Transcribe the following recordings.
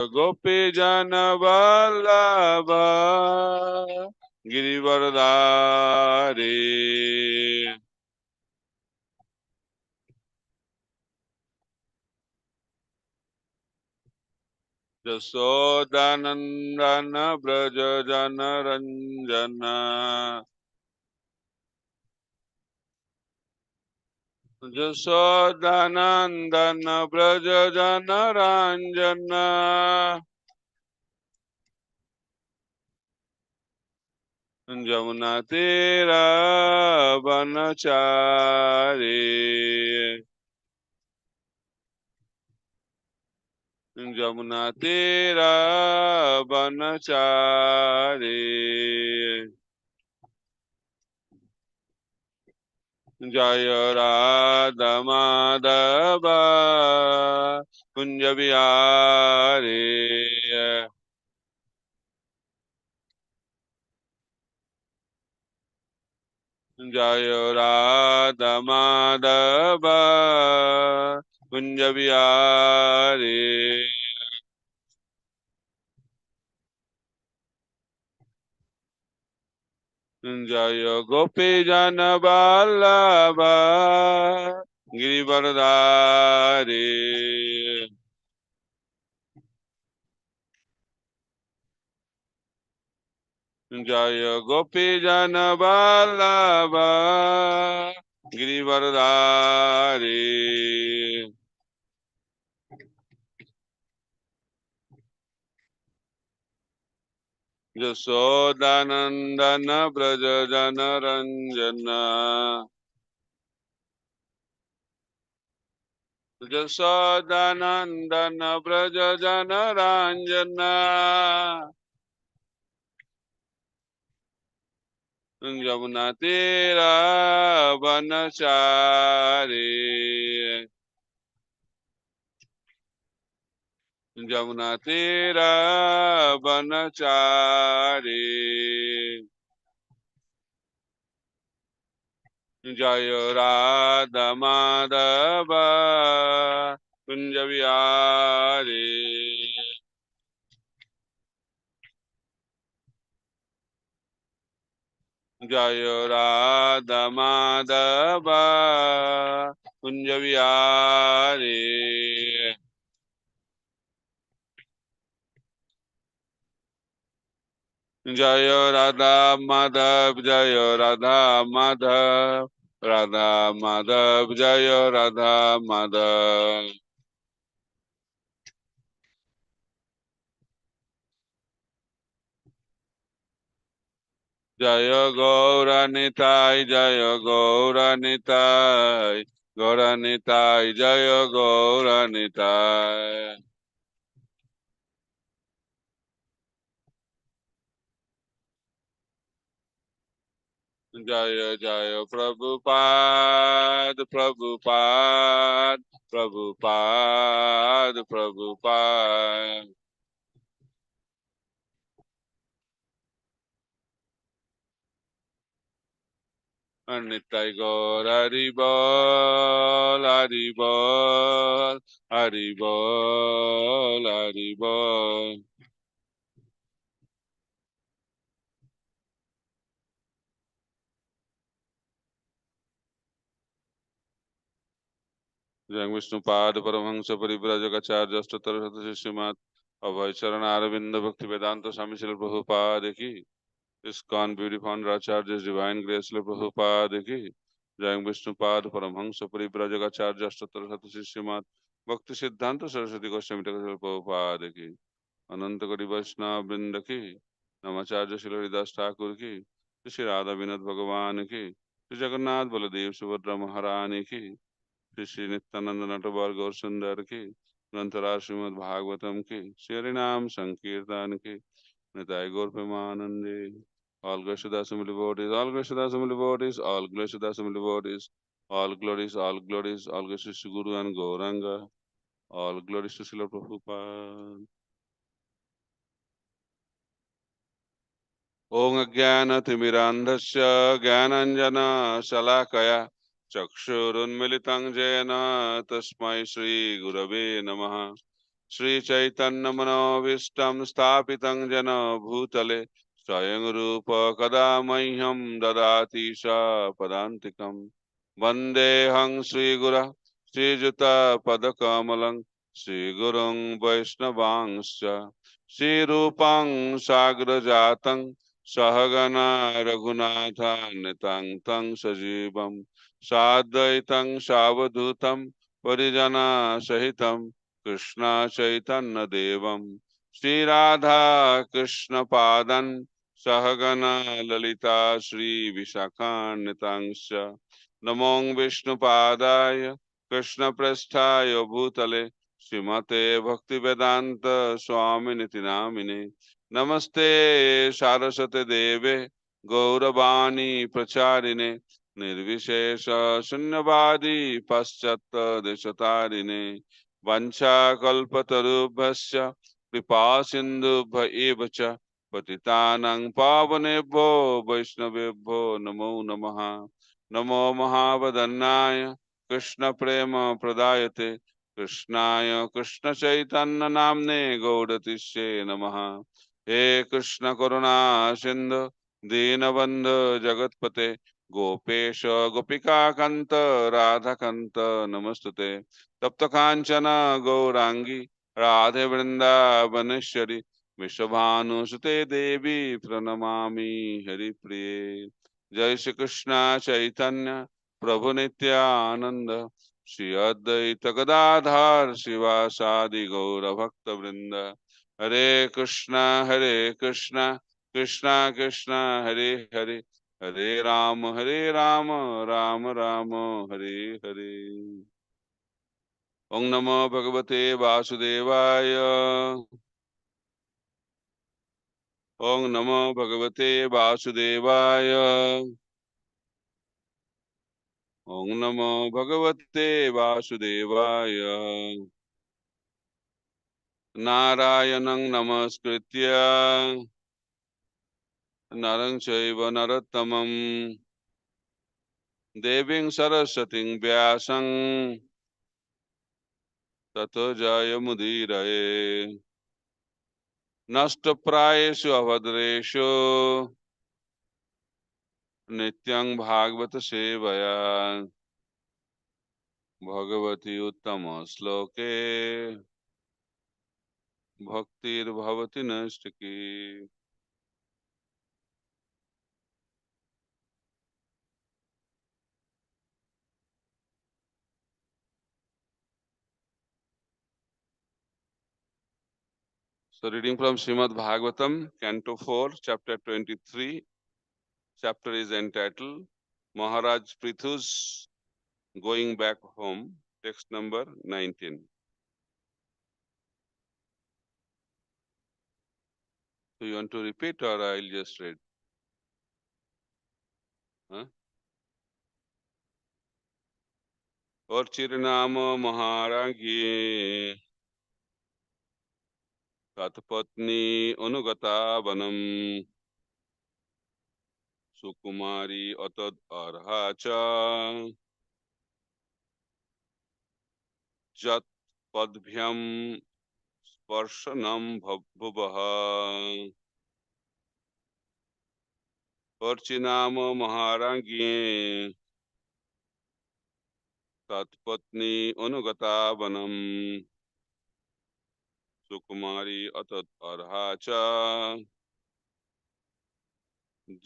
गोपी जन वल्लभ गिरिवरधारी यशोदानंदन ब्रज जन रंजन यशोदानंदन ब्रज जन रंजन जमुना तेरा बनचारी जमुना तेरा बनचारी जय राधा माधव कुंज बिहारी जय राधा माधव कुंज बिहारी जय गोपी जन वल्लभ गिरिवरधारी जय गोपी जन वल्लभ गिरिवरधारी यशोदानंदन ब्रज जन रंजन यशोदानंदन ब्रज जन रंजन जमुना तेरा बनचारी जमुना तेरा बनचारी जय राधा माधव कुंज बिहारी जय राधा माधव कुंज बिहारी जय राधा माधव जय राधा माधव राधा माधव जय राधा माधव जय गौरनिताय जय गौरनिताय गौरनिताय जय गौरनिताय जय जय प्रभुपाद प्रभुपाद प्रभुपाद प्रभुपाद निताय गौर हरि बोल हरि बोल हरि बोल हरि बोल जय विष्णुपाद परमहंस परिव्राजक आचार्य अष्टोत्तर शतशिष्यमात् अभय चरण अरविंद भक्ति वेदांत स्वामी श्री प्रभुपाद की ISKCON beauty founder आचार्य डिवाइन ग्रेस श्री प्रभुपाद की जय विष्णुपाद परमहंस परिव्राजक आचार्य अष्टोत्तर शतशिष्यमात् भक्ति सिद्धांत सरस्वती गोस्वामी ठाकुर प्रभुपाद की अनंत कोटि वैष्णव वृंद की नमाचार्य श्री हरिदास ठाकुर की श्री राधा विनोद भगवान की श्री जगन्नाथ बलदेव सुभद्रा महारानी की श्री श्री नित्यानंद नटवर गौर सुंदर की ग्रंथराज श्रीमद् भागवतम की श्री हरिनाम संकीर्तन की निताय गौर प्रेमानंदे all glories to the assembly devotees, all glories to the assembly devotees, all glories to the assembly devotees, all glories, all glories, all glories to Sri Guru and Gauranga, all glories to Srila Prabhupada. ॐ अज्ञानतिमिरान्धस्य ज्ञानाञ्जनशलाकया चक्षुरुन्मिलितं येन तस्मै श्रीगुरवे नमः श्रीचैतन्यमनोभीष्टं स्थापितं येन भूतले स्वयं रूप कदा मह्यं ददाति स पदान्तिकं वन्देऽहं श्रीगुरः श्रीयुतपदकमलं श्रीगुरुं वैष्णवांश्च श्रीरूपं साग्रजातं सहगना रघुनाथान्वितं तं सजीवं साद्वैतं सावधूतं परिजनसहितं कृष्ण चैतन्य देवम श्री राधा कृष्ण पादन सहगण ललिता श्री विशाखान्वितांश नमो विष्णुपादाय कृष्ण पृष्ठाय भूतले श्रीमते भक्ति वेदांत स्वामी निति नामिने नमस्ते सारस्वते देवे गौरवाणी प्रचारिणे निर्विशेष शून्यवादी पाश्चात्य देशतारिणे वंशाकल्पतरुभ्यश्च कृपा सिन्धुभ्य एव च पतितानां पावनेभ्यो वैष्णवेभ्यो नमो नमः नमो महावदन्नाय कृष्ण प्रेम प्रदायते कृष्णाय कृष्ण चैतन्य नाम्ने गौड़तिष्ये नमः हे कृष्ण करुणा सिंधु दीनबंधु जगतपते गोपेश गोपिका कांत राधा कांत नमस्तुते तप्त कांचन गौरांगी राधे वृंदावनेश्वरी विश्वभानुसुते देवी प्रणमामि हरिप्रिये जय श्री कृष्ण चैतन्य प्रभु नित्यानंद श्री अद्वैत गदाधर शिवासादि गौर भक्त वृंद हरे कृष्णा कृष्णा कृष्णा हरे हरे हरे राम राम राम हरे हरे ओम नमो भगवते वासुदेवाय ओम नमो भगवते वासुदेवाय ओम नमो भगवते वासुदेवाय नारायणं नमस्कृत्य नरं चैव नरोत्तमं देवीं सरस्वतीं व्यासं ततो जयमुदीरये नष्टप्रायेषु अभद्रेषु नित्यं भागवत सेवया भगवती उत्तम श्लोके भक्तिर्भवति नैष्टिकी So reading from Srimad Bhagavatam, Canto 4, Chapter 23. Chapter is entitled Maharaj Prithu's Going Back Home, text number 19. So you want to repeat or I'll just read? Huh? और चिरनाम महारागी तत्पत्नी अनुगता वनम सुकुमारी अतद अर्हा च जत पदभ्यम स्पर्शनम भुवः और चिनाम महारागी तत्पत्नी अनुगता वनम सुकुमारी अतत अर्हा च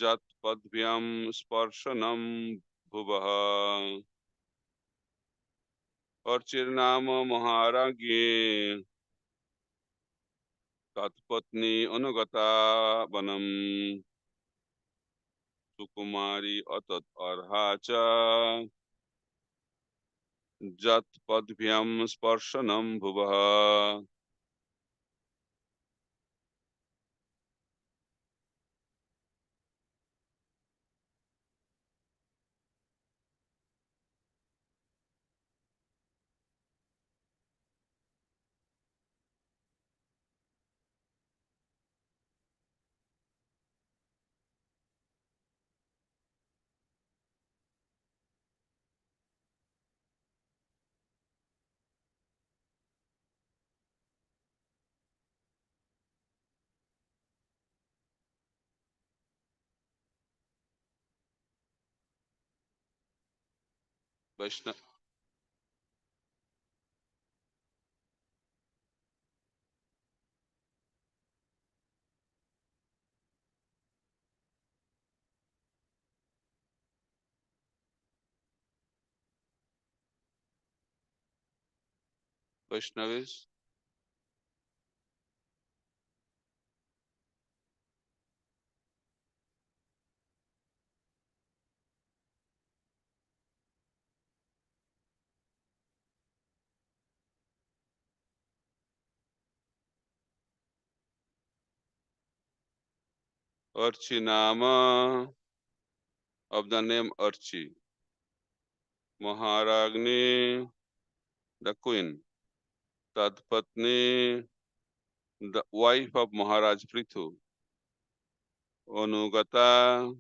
जत पदभ्यम स्पर्शनम भुवः और चिरनाम महारागे तत्पत्नी अनुगता वनम सुकुमारी अतत अर्हा च जत पदभ्यम स्पर्शनम भुवः Vaishnav. Vaishnavis. Archinama of the name Archi. Maharagni, the queen. Tadpatni, the wife of Maharaj Prithu. Onugata,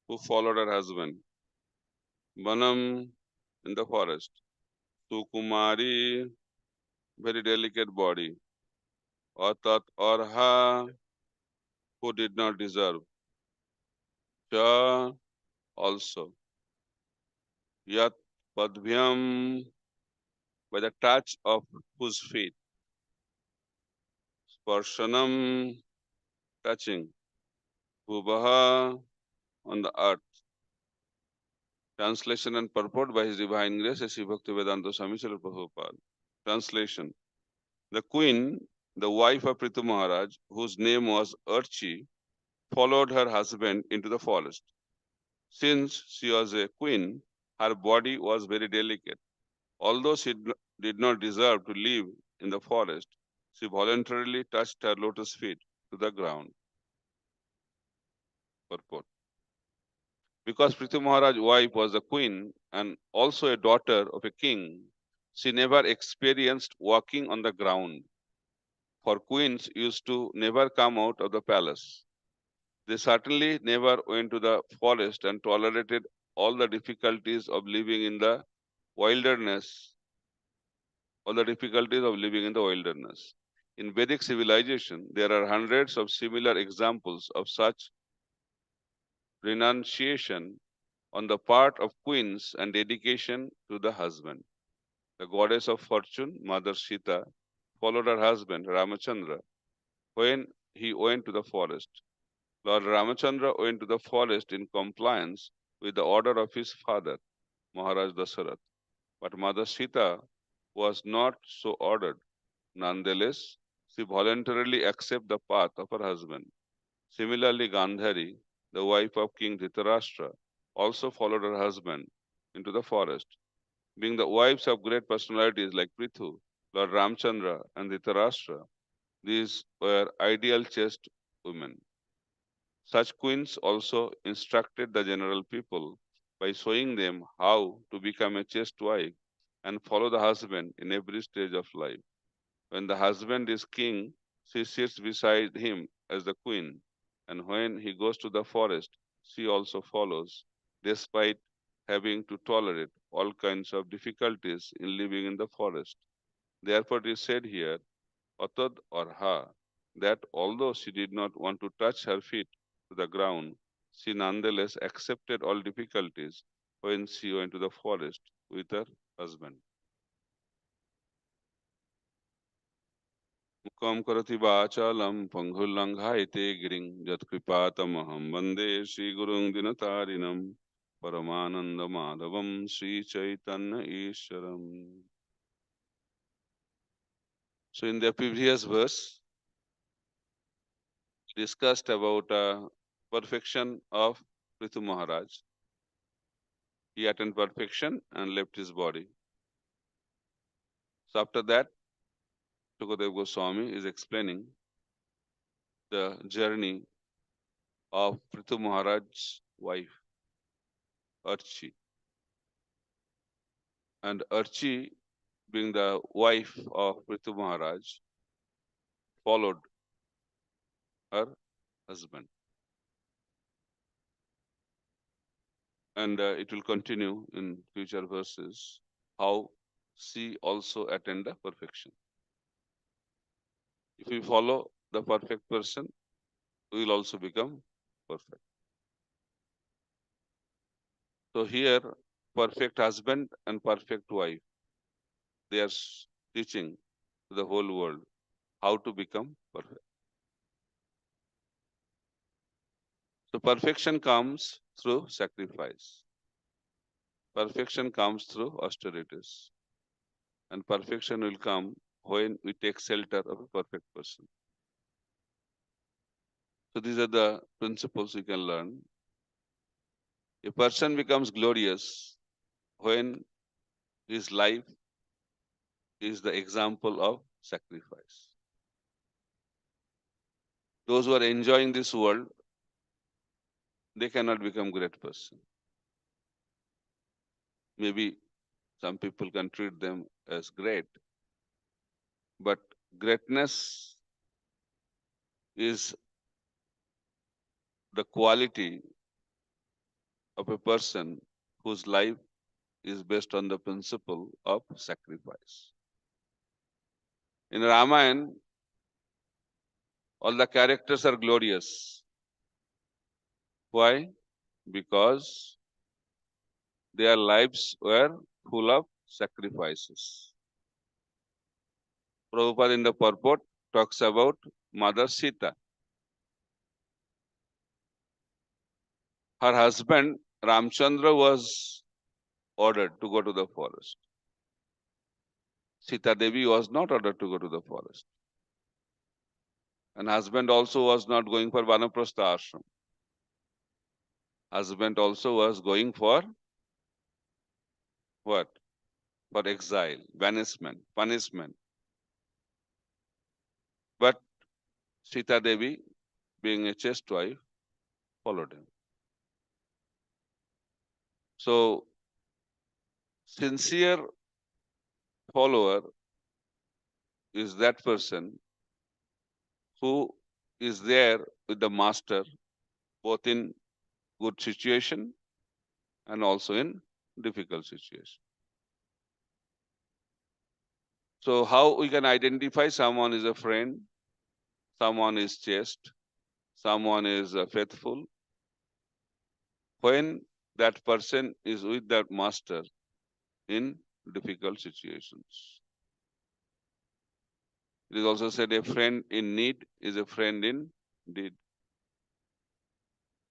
who followed her husband. Banam, in the forest. Sukumari, very delicate body. Atat Orha, who did not deserve. Cha, also. Yat Padbhyam, by the touch of whose feet. Sparshanam, touching. Bhubaha, on the earth. Translation and purport by His Divine Grace, Sri Bhakti Vedanta Swami Srila Prabhupada. Translation. The queen, the wife of Prithu Maharaj, whose name was Archi, followed her husband into the forest. Since she was a queen, her body was very delicate. Although she did not deserve to live in the forest, she voluntarily touched her lotus feet to the ground. Purport. Because Prithu Maharaj's wife was a queen and also a daughter of a king, she never experienced walking on the ground. For queens used to never come out of the palace. They certainly never went to the forest and tolerated all the difficulties of living in the wilderness, all the difficulties of living in the wilderness. In Vedic civilization, there are hundreds of similar examples of such renunciation on the part of queens and dedication to the husband. The goddess of fortune, Mother Sita, followed her husband Ramachandra when he went to the forest. Lord Ramachandra went to the forest in compliance with the order of his father, Maharaj Dasarath. But Mother Sita was not so ordered. Nonetheless, she voluntarily accepted the path of her husband. Similarly, Gandhari, the wife of King Dhritarashtra, also followed her husband into the forest. Being the wives of great personalities like Prithu, Lord Ramchandra, and Dhritarashtra, these were ideal chaste women. Such queens also instructed the general people by showing them how to become a chaste wife and follow the husband in every stage of life. When the husband is king, she sits beside him as the queen, and when he goes to the forest, she also follows, despite having to tolerate all kinds of difficulties in living in the forest. Therefore, it is said here, Atad or Ha, that although she did not want to touch her feet to the ground, she nonetheless accepted all difficulties when she went to the forest with her husband. मुखं करोति वाचालं पङ्गुल्लङ्घायते गिरिं यत्कृपातमहं वन्दे श्रीगुरुं दिनतारिणं परमानन्दमाधवं Sri Chaitanya ईश्वरम्. So in the previous verse, we discussed about perfection of Prithu Maharaj. He attained perfection and left his body. So after that, Sukadev Goswami is explaining the journey of Prithu Maharaj's wife, Archi. And Archi, being the wife of Prithu Maharaj, followed her husband. And it will continue in future verses how she also attained the perfection. If we follow the perfect person, we will also become perfect. So here, perfect husband and perfect wife. They are teaching to the whole world how to become perfect. So perfection comes through sacrifice. Perfection comes through austerities. And perfection will come when we take shelter of a perfect person. So these are the principles we can learn. A person becomes glorious when his life is the example of sacrifice. Those who are enjoying this world, they cannot become great person. Maybe some people can treat them as great, but greatness is the quality of a person whose life is based on the principle of sacrifice. In Ramayana, all the characters are glorious. Why? Because their lives were full of sacrifices. Prabhupada in the purport talks about Mother Sita. Her husband Ramchandra was ordered to go to the forest. Sita Devi was not ordered to go to the forest. And husband also was not going for Vanaprastha ashram. Husband also was going for what? For exile, banishment, punishment. But Sita Devi, being a chaste wife, followed him. So, sincere follower is that person who is there with the master both in good situation and also in difficult situation. So, how we can identify someone is a friend, someone is chaste, someone is faithful, when that person is with that master in difficult situations. It is also said a friend in need is a friend in deed.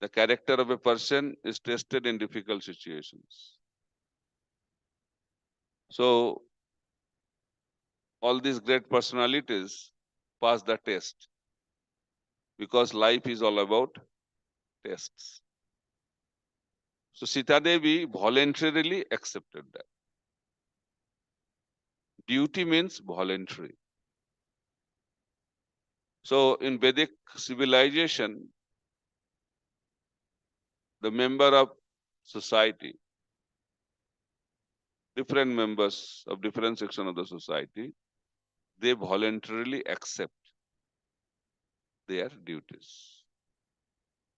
The character of a person is tested in difficult situations. So, all these great personalities pass the test because life is all about tests. So, Sita Devi voluntarily accepted that. Duty means voluntary. So, in Vedic civilization, the member of society, different members of different section of the society, they voluntarily accept their duties.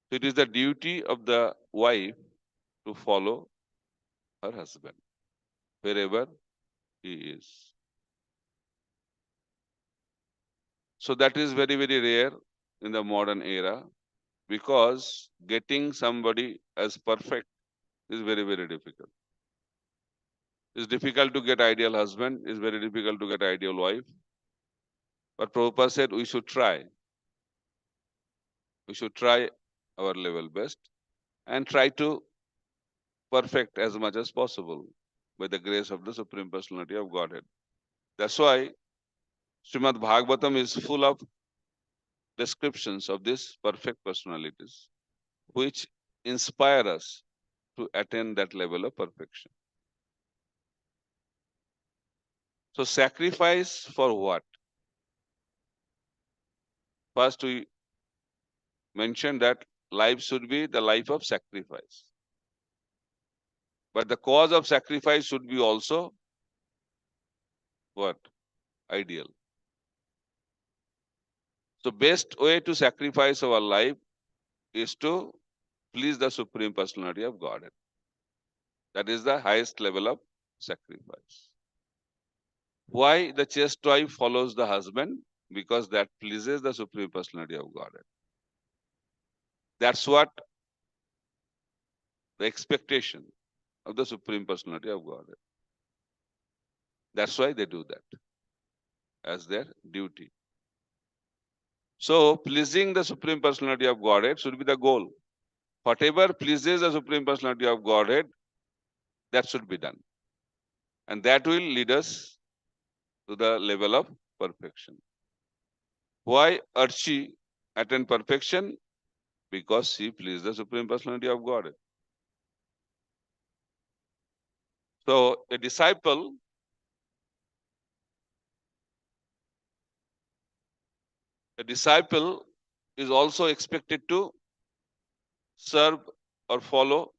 So it is the duty of the wife to follow her husband wherever he is. So that is very, very rare in the modern era because getting somebody as perfect is very, very difficult. It's difficult to get ideal husband, it's very difficult to get ideal wife. But Prabhupada said we should try. We should try our level best and try to perfect as much as possible by the grace of the Supreme Personality of Godhead. That's why Srimad Bhagavatam is full of descriptions of these perfect personalities, which inspire us to attain that level of perfection. So, sacrifice for what? First, we mentioned that life should be the life of sacrifice. But the cause of sacrifice should be also what? Ideal. So, best way to sacrifice our life is to please the Supreme Personality of Godhead. That is the highest level of sacrifice. Why the chaste wife follows the husband? Because that pleases the Supreme Personality of Godhead. That's what the expectation of the Supreme Personality of Godhead. That's why they do that as their duty. So, pleasing the Supreme Personality of Godhead should be the goal. Whatever pleases the Supreme Personality of Godhead, that should be done. And that will lead us to the level of perfection. Why Archie attain perfection? Because she pleased the Supreme Personality of Godhead. So, a disciple is also expected to serve or follow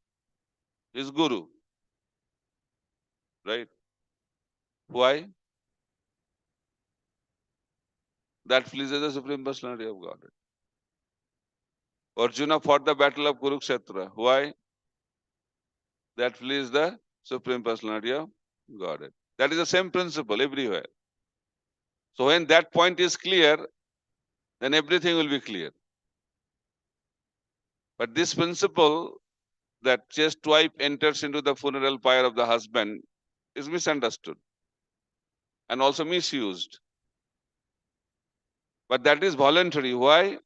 his guru. Right? Why? That pleases the Supreme Personality of Godhead. Arjuna fought the battle of Kurukshetra. Why? That pleased the Supreme Personality of Godhead. That is the same principle everywhere. So when that point is clear, then everything will be clear. But this principle that chaste wife enters into the funeral pyre of the husband is misunderstood and also misused. But that is voluntary. Why?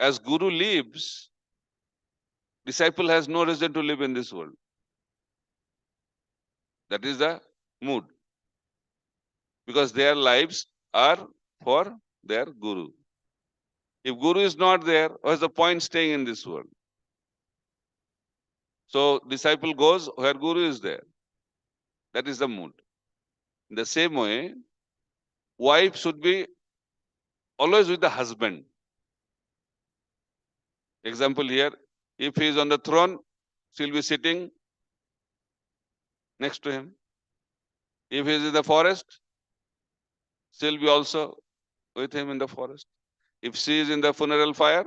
As Guru lives, disciple has no reason to live in this world. That is the mood. Because their lives are for their Guru. If Guru is not there, what is the point staying in this world? So disciple goes where Guru is there. That is the mood. In the same way, wife should be always with the husband. Example here, if he is on the throne, she will be sitting next to him. If he is in the forest, she will be also with him in the forest. If she is in the funeral fire,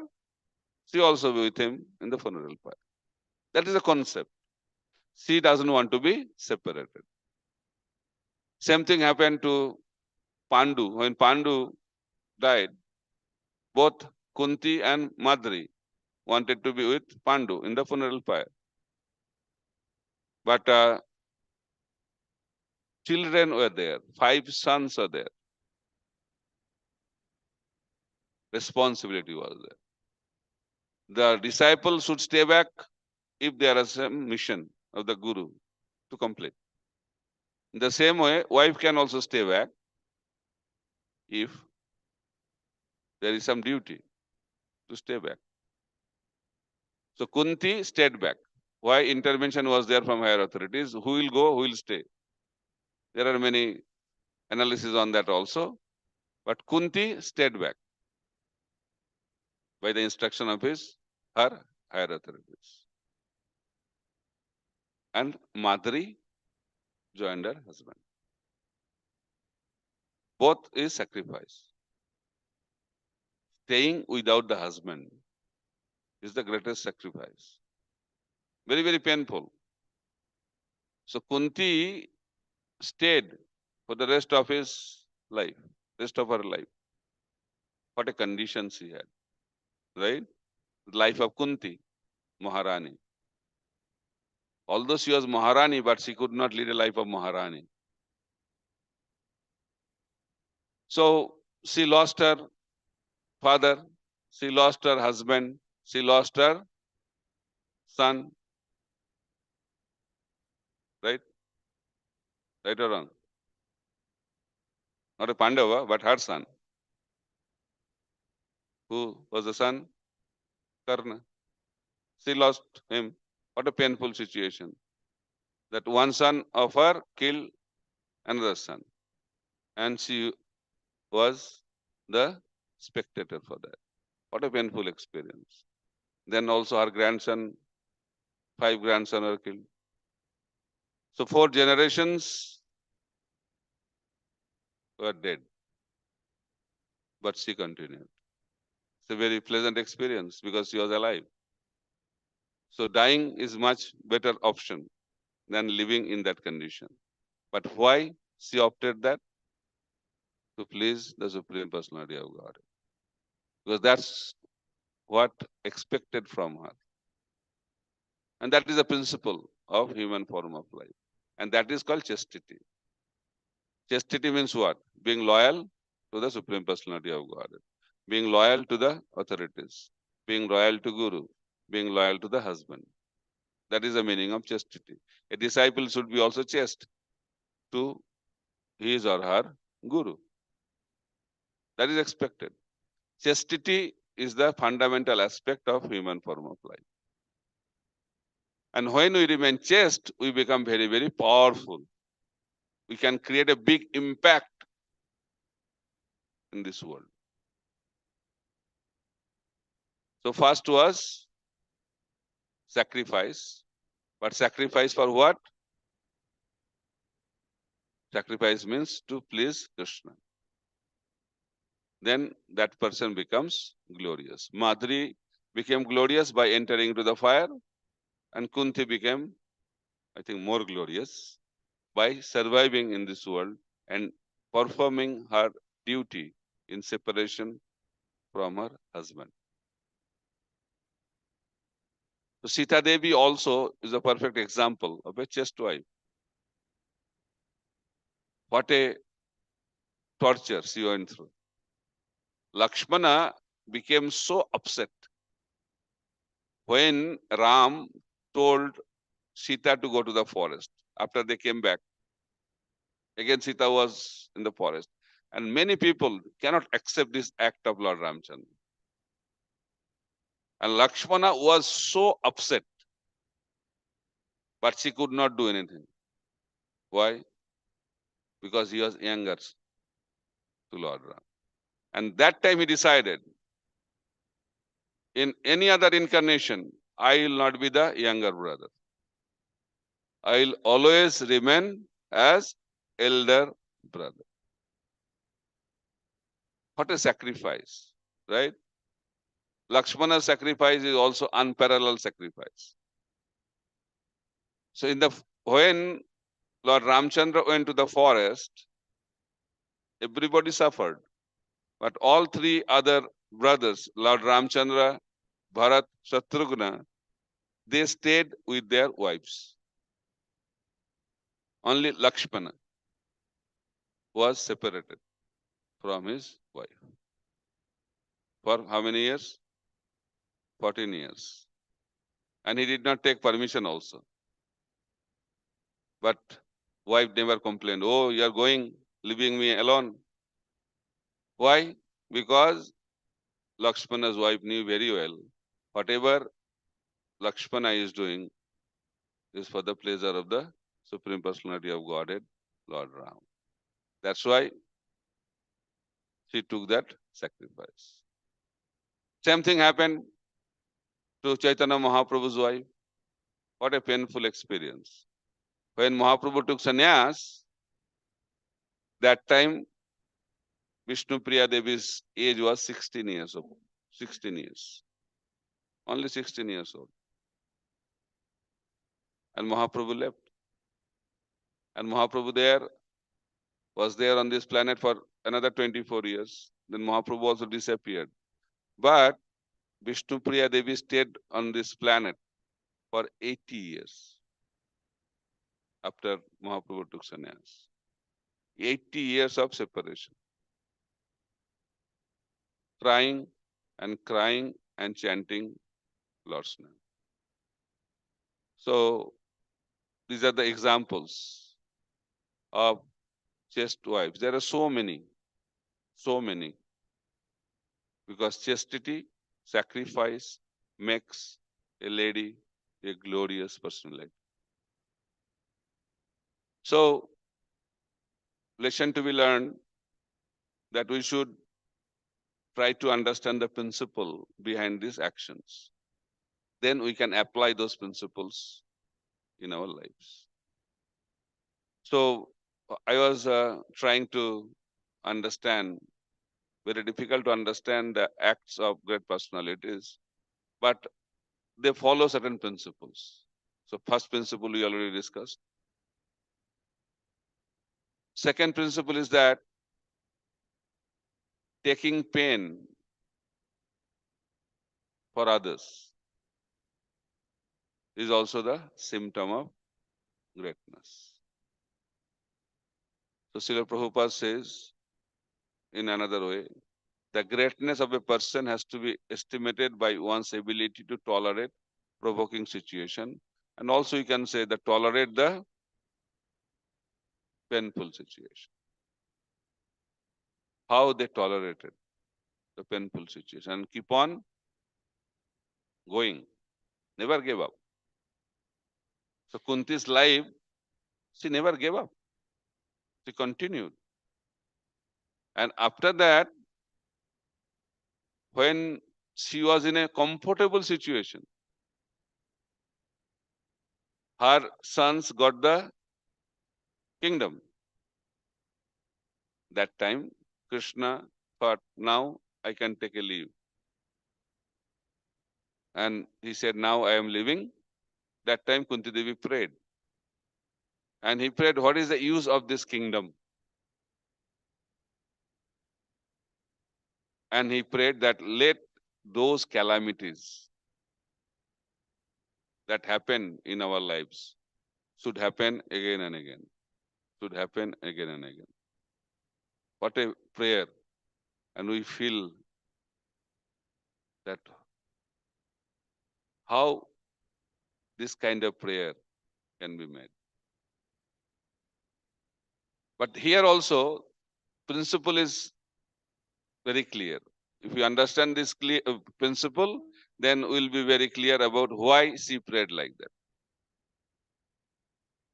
she also be with him in the funeral fire. That is the concept. She doesn't want to be separated. Same thing happened to Pandu. When Pandu died, both Kunti and Madri wanted to be with Pandu in the funeral pyre. But children were there, 5 sons are there. Responsibility was there. The disciple should stay back if there is a mission of the Guru to complete. In the same way, wife can also stay back if there is some duty to stay back. So Kunti stayed back. Why intervention was there from higher authorities? Who will go, who will stay? There are many analyses on that also. But Kunti stayed back by the instruction of her higher authorities. And Madri joined her husband. Both is sacrifice. Staying without the husband is the greatest sacrifice. Very, very painful. So Kunti stayed for the rest of his life, rest of her life. What a condition she had, right? The life of Kunti, Maharani. Although she was Maharani, but she could not lead a life of Maharani. So she lost her father, she lost her husband, she lost her son, right? Right or wrong? Not a Pandava, but her son. Who was the son? Karna. She lost him. What a painful situation. That one son of her killed another son. And she was the spectator for that. What a painful experience. Then also her grandson, 5 grandsons were killed. So 4 generations were dead. But she continued. It's a very pleasant experience because she was alive. So dying is much better option than living in that condition. But why she opted that? To please the Supreme Personality of God. Because that's what expected from her. And that is the principle. of human form of life. And that is called chastity. Chastity means what? Being loyal to the Supreme Personality of Godhead, being loyal to the authorities, being loyal to Guru, being loyal to the husband. That is the meaning of chastity. A disciple should be also chaste to his or her Guru. That is expected. Chastity is the fundamental aspect of human form of life. And when we remain chaste, we become very, very powerful. We can create a big impact in this world. So first was sacrifice. But sacrifice for what? Sacrifice means to please Krishna. Then that person becomes glorious. Madhuri became glorious by entering into the fire, and Kunti became, I think, more glorious by surviving in this world and performing her duty in separation from her husband. So Sita Devi also is a perfect example of a chaste wife. What a torture she went through. Lakshmana became so upset when Ram told Sita to go to the forest. After they came back, again Sita was in the forest. And many people cannot accept this act of Lord Ramchandra. And Lakshmana was so upset, but she could not do anything. Why? Because he was younger to Lord Ram. And that time he decided, in any other incarnation, I will not be the younger brother. I will always remain as elder brother. What a sacrifice, right? Lakshmana's sacrifice is also unparalleled sacrifice. So when Lord Ramchandra went to the forest, everybody suffered. But all three other brothers, Lord Ramchandra, Bharat, Shatrugna, they stayed with their wives. Only Lakshmana was separated from his wife. For how many years? 14 years. And he did not take permission also. But wife never complained, oh, you are going, leaving me alone. Why? Because Lakshmana's wife knew very well, whatever Lakshmana is doing is for the pleasure of the Supreme Personality of Godhead, Lord Ram. That's why she took that sacrifice. Same thing happened to Chaitanya Mahaprabhu's wife. What a painful experience. When Mahaprabhu took sannyas, that time Vishnu Priya Devi's age was 16 years old. 16 years. Only 16 years old. And Mahaprabhu left. And Mahaprabhu was there on this planet for another 24 years. Then Mahaprabhu also disappeared. But Vishnu Priya Devi stayed on this planet for 80 years after Mahaprabhu took sannyas. 80 years of separation. Crying and chanting Lord's name. So these are the examples of chaste wives. There are so many. Because chastity, sacrifice makes a lady a glorious personality. So, lesson to be learned that we should try to understand the principle behind these actions. Then we can apply those principles in our lives. So, I was trying to understand, very difficult to understand the acts of great personalities, but they follow certain principles. So, first principle we already discussed. Second principle is that taking pain for others is also the symptom of greatness. So Srila Prabhupada says in another way, the greatness of a person has to be estimated by one's ability to tolerate provoking situation, and also you can say that tolerate the painful situation. How they tolerated the painful situation and keep on going, never gave up. So Kunti's life, she never gave up. She continued. And after that, when she was in a comfortable situation, her sons got the kingdom. That time, Krishna thought, now I can take a leave. And he said, now I am leaving. That time, Kunti Devi prayed. And he prayed, what is the use of this kingdom? And he prayed that let those calamities that happen in our lives should happen again and again. Should happen again and again. What a prayer. And we feel that how this kind of prayer can be made. But here also, principle is very clear. If you understand this principle, then we'll be very clear about why she prayed like that.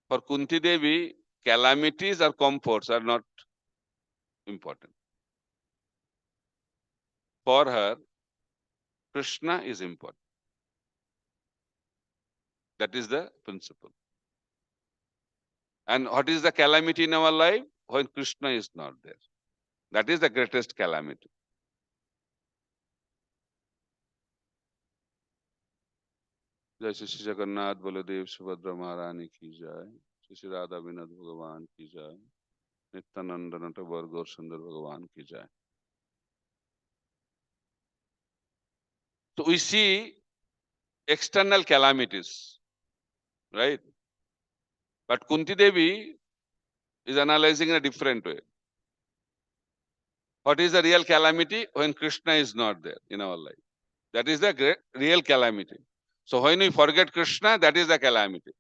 For Kunti Devi, calamities or comforts are not important. For her, Krishna is important. That is the principle. And what is the calamity in our life? When Krishna is not there. That is the greatest calamity. जय श्री जगन्नाथ बलदेव सुभद्रा महारानी की जय, श्री राधा विनोद भगवान की जय, नित्यानंद नटवर गौर सुंदर भगवान की जय. So we see external calamities, right? But Kunti Devi is analyzing in a different way. What is the real calamity? When Krishna is not there in our life. That is the real calamity. So when we forget Krishna, that is the calamity.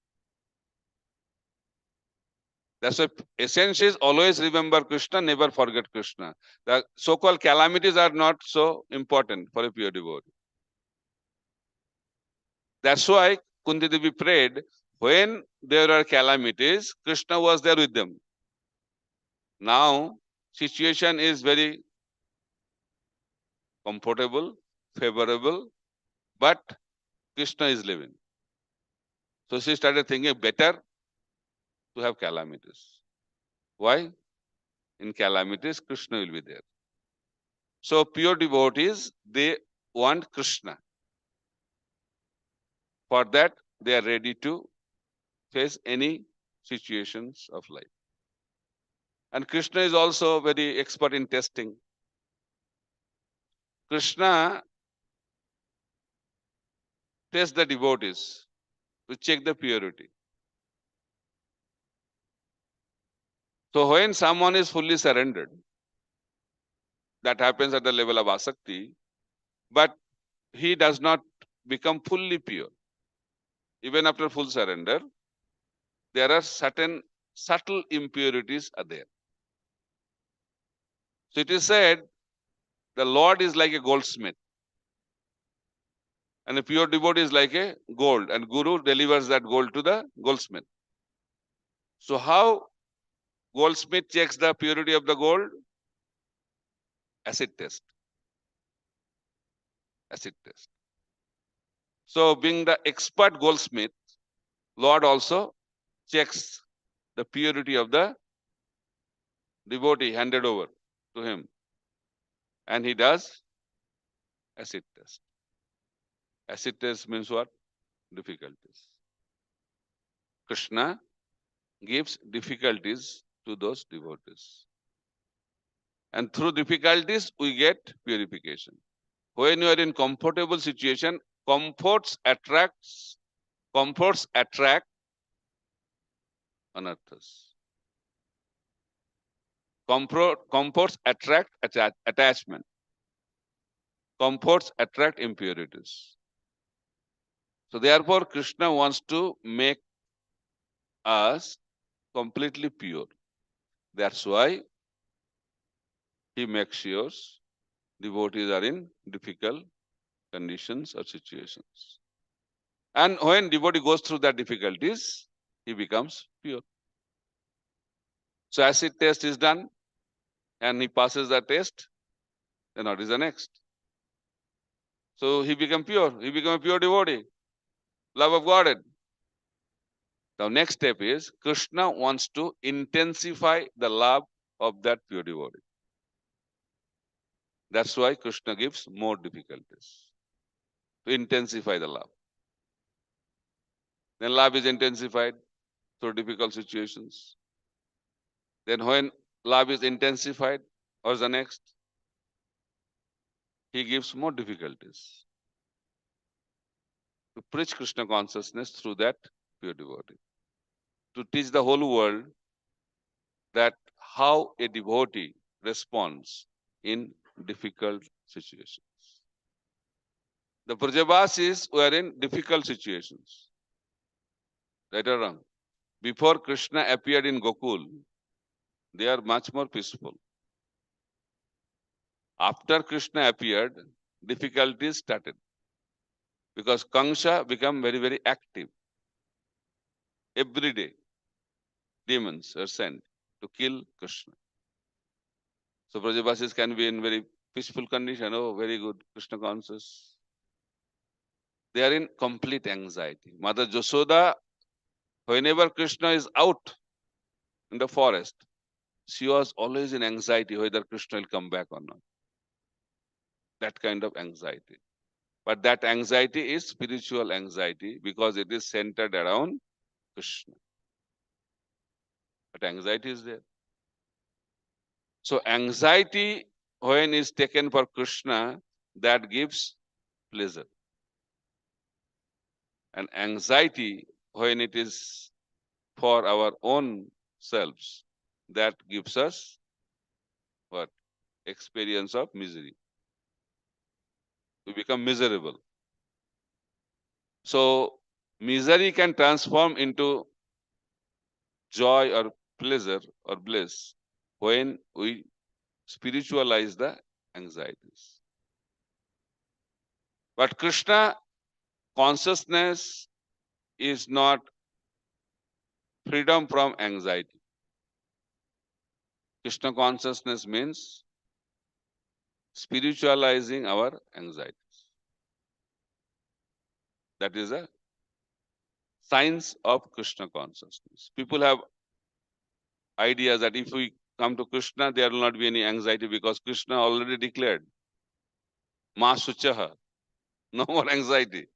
That's why essence is always remember Krishna, never forget Krishna. The so-called calamities are not so important for a pure devotee. That's why Kunti Devi prayed, when there are calamities, Krishna was there with them. Now, situation is very comfortable, favorable, but Krishna is living. So she started thinking better to have calamities. Why? In calamities, Krishna will be there. So pure devotees, they want Krishna. For that, they are ready to face any situations of life. And Krishna is also very expert in testing. Krishna tests the devotees to check the purity. So when someone is fully surrendered, that happens at the level of asakti, but he does not become fully pure. Even after full surrender, there are certain subtle impurities are there. So it is said, the Lord is like a goldsmith, and a pure devotee is like a gold, and Guru delivers that gold to the goldsmith. So how goldsmith checks the purity of the gold? Acid test. Acid test. So being the expert goldsmith, Lord also checks the purity of the devotee handed over to him. And he does acid test. Acid test means what? Difficulties. Krishna gives difficulties to those devotees. And through difficulties, we get purification. When you are in comfortable situation, comforts attracts Comforts attract anarthas. Comforts attract attachment. Comforts attract impurities. So therefore, Krishna wants to make us completely pure. That's why he makes sure devotees are in difficult conditions or situations. And when devotee goes through that difficulties, he becomes pure. So acid test is done and he passes the test, then what is the next? So he become pure. He become a pure devotee. Love of God. The next step is Krishna wants to intensify the love of that pure devotee. That's why Krishna gives more difficulties to intensify the love. Then love is intensified through difficult situations. Then when love is intensified, what's the next? He gives more difficulties to preach Krishna consciousness through that pure devotee. To teach the whole world that how a devotee responds in difficult situations. The Brajavasis were in difficult situations. Right or wrong? Before Krishna appeared in Gokul, they are much more peaceful. After Krishna appeared, difficulties started. Because Kamsa became very, very active. Every day, demons are sent to kill Krishna. So Brajavasis can be in very peaceful condition. Oh, very good, Krishna conscious. They are in complete anxiety. Mother Josoda, whenever Krishna is out in the forest, she was always in anxiety whether Krishna will come back or not. That kind of anxiety. But that anxiety is spiritual anxiety because it is centered around Krishna. But anxiety is there. So anxiety, when is taken for Krishna, that gives pleasure. And anxiety, when it is for our own selves, that gives us what? Experience of misery. We become miserable. So misery can transform into joy or pleasure or bliss when we spiritualize the anxieties. But Krishna consciousness is not freedom from anxiety. Krishna consciousness means spiritualizing our anxieties. That is a science of Krishna consciousness. People have ideas that if we come to Krishna, there will not be any anxiety because Krishna already declared, Ma Suchaha, no more anxiety.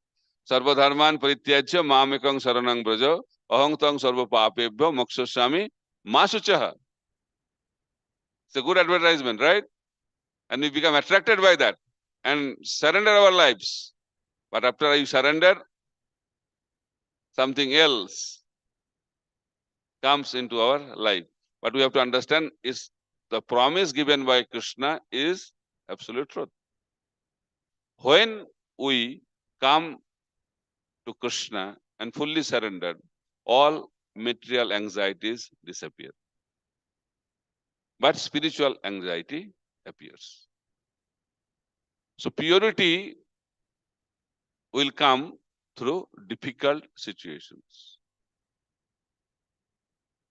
Sarva dharman parityajya mamekang saranang braja ahang tang sarva papebhyo mokshasami ma Suchaha. It's a good advertisement, right? And we become attracted by that and surrender our lives. But after you surrender, something else comes into our life. But we have to understand is the promise given by Krishna is absolute truth. When we come to Krishna and fully surrender, all material anxieties disappear. But spiritual anxiety appears. So purity will come through difficult situations.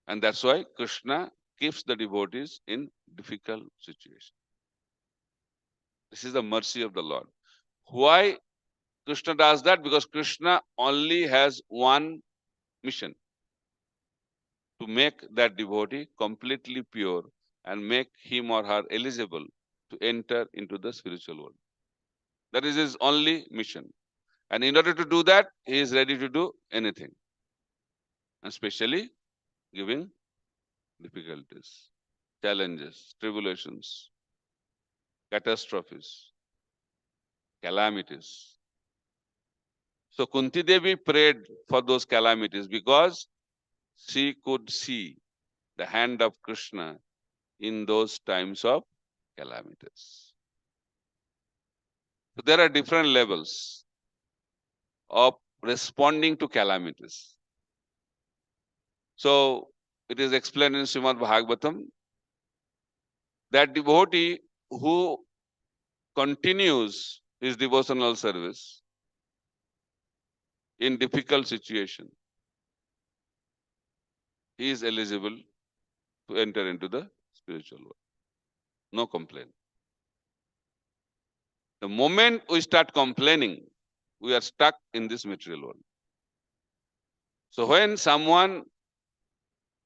And that's why Krishna keeps the devotees in difficult situations. This is the mercy of the Lord. Why Krishna does that? Because Krishna only has one mission, to make that devotee completely pure and make him or her eligible to enter into the spiritual world. That is his only mission. And in order to do that, he is ready to do anything, especially giving difficulties, challenges, tribulations, catastrophes, calamities. So Kunti Devi prayed for those calamities because she could see the hand of Krishna in those times of calamities. So there are different levels of responding to calamities. So it is explained in Srimad Bhagavatam that devotee who continues his devotional service in difficult situation, he is eligible to enter into the spiritual world. No complaint. The moment we start complaining, we are stuck in this material world. So when someone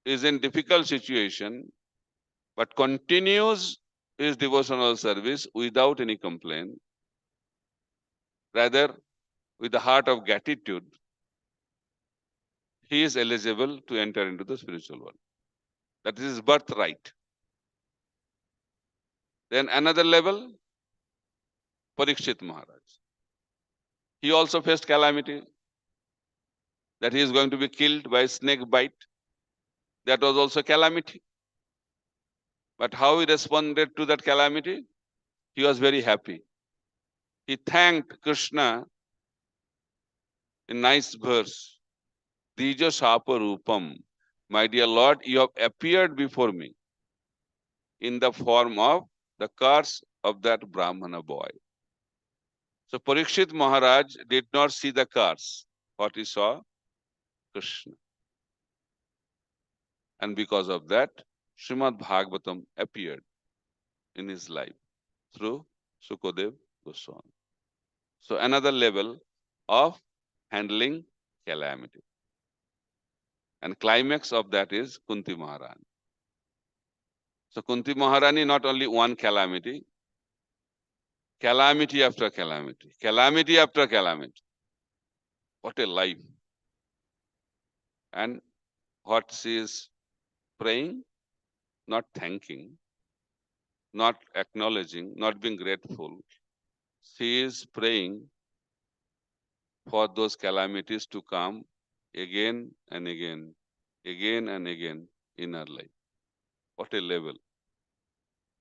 is in difficult situation but continues his devotional service without any complaint, rather with the heart of gratitude, he is eligible to enter into the spiritual world. That is his birthright. Then another level, Parikshit Maharaj. He also faced calamity, that he is going to be killed by snake bite. That was also calamity. But how he responded to that calamity? He was very happy. He thanked Krishna in nice verse. Dija Shapa Rupam. My dear Lord, you have appeared before me in the form of the curse of that Brahmana boy. So Parikshit Maharaj did not see the curse. What he saw? Krishna. And because of that, Srimad Bhagavatam appeared in his life through Sukadev Goswami. So another level of handling calamity. And climax of that is Kunti Maharani. So Kunti Maharani, not only one calamity, calamity after calamity, calamity after calamity. What a life. And what she is praying, not thanking, not acknowledging, not being grateful. She is praying for those calamities to come again and again, again and again in her life. What a level.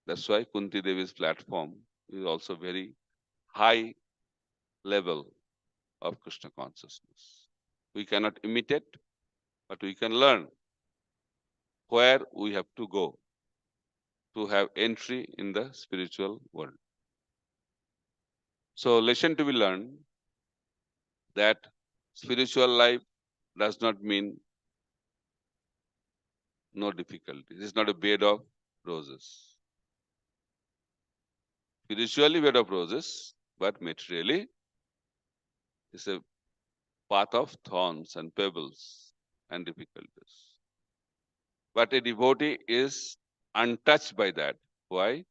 That's why Kunti Devi's platform is also very high level of Krishna consciousness. We cannot imitate, but we can learn where we have to go to have entry in the spiritual world. So, lesson to be learned that spiritual life does not mean no difficulties. It's not a bed of roses. Spiritually, bed of roses, but materially, it's a path of thorns and pebbles and difficulties. But a devotee is untouched by that. Why?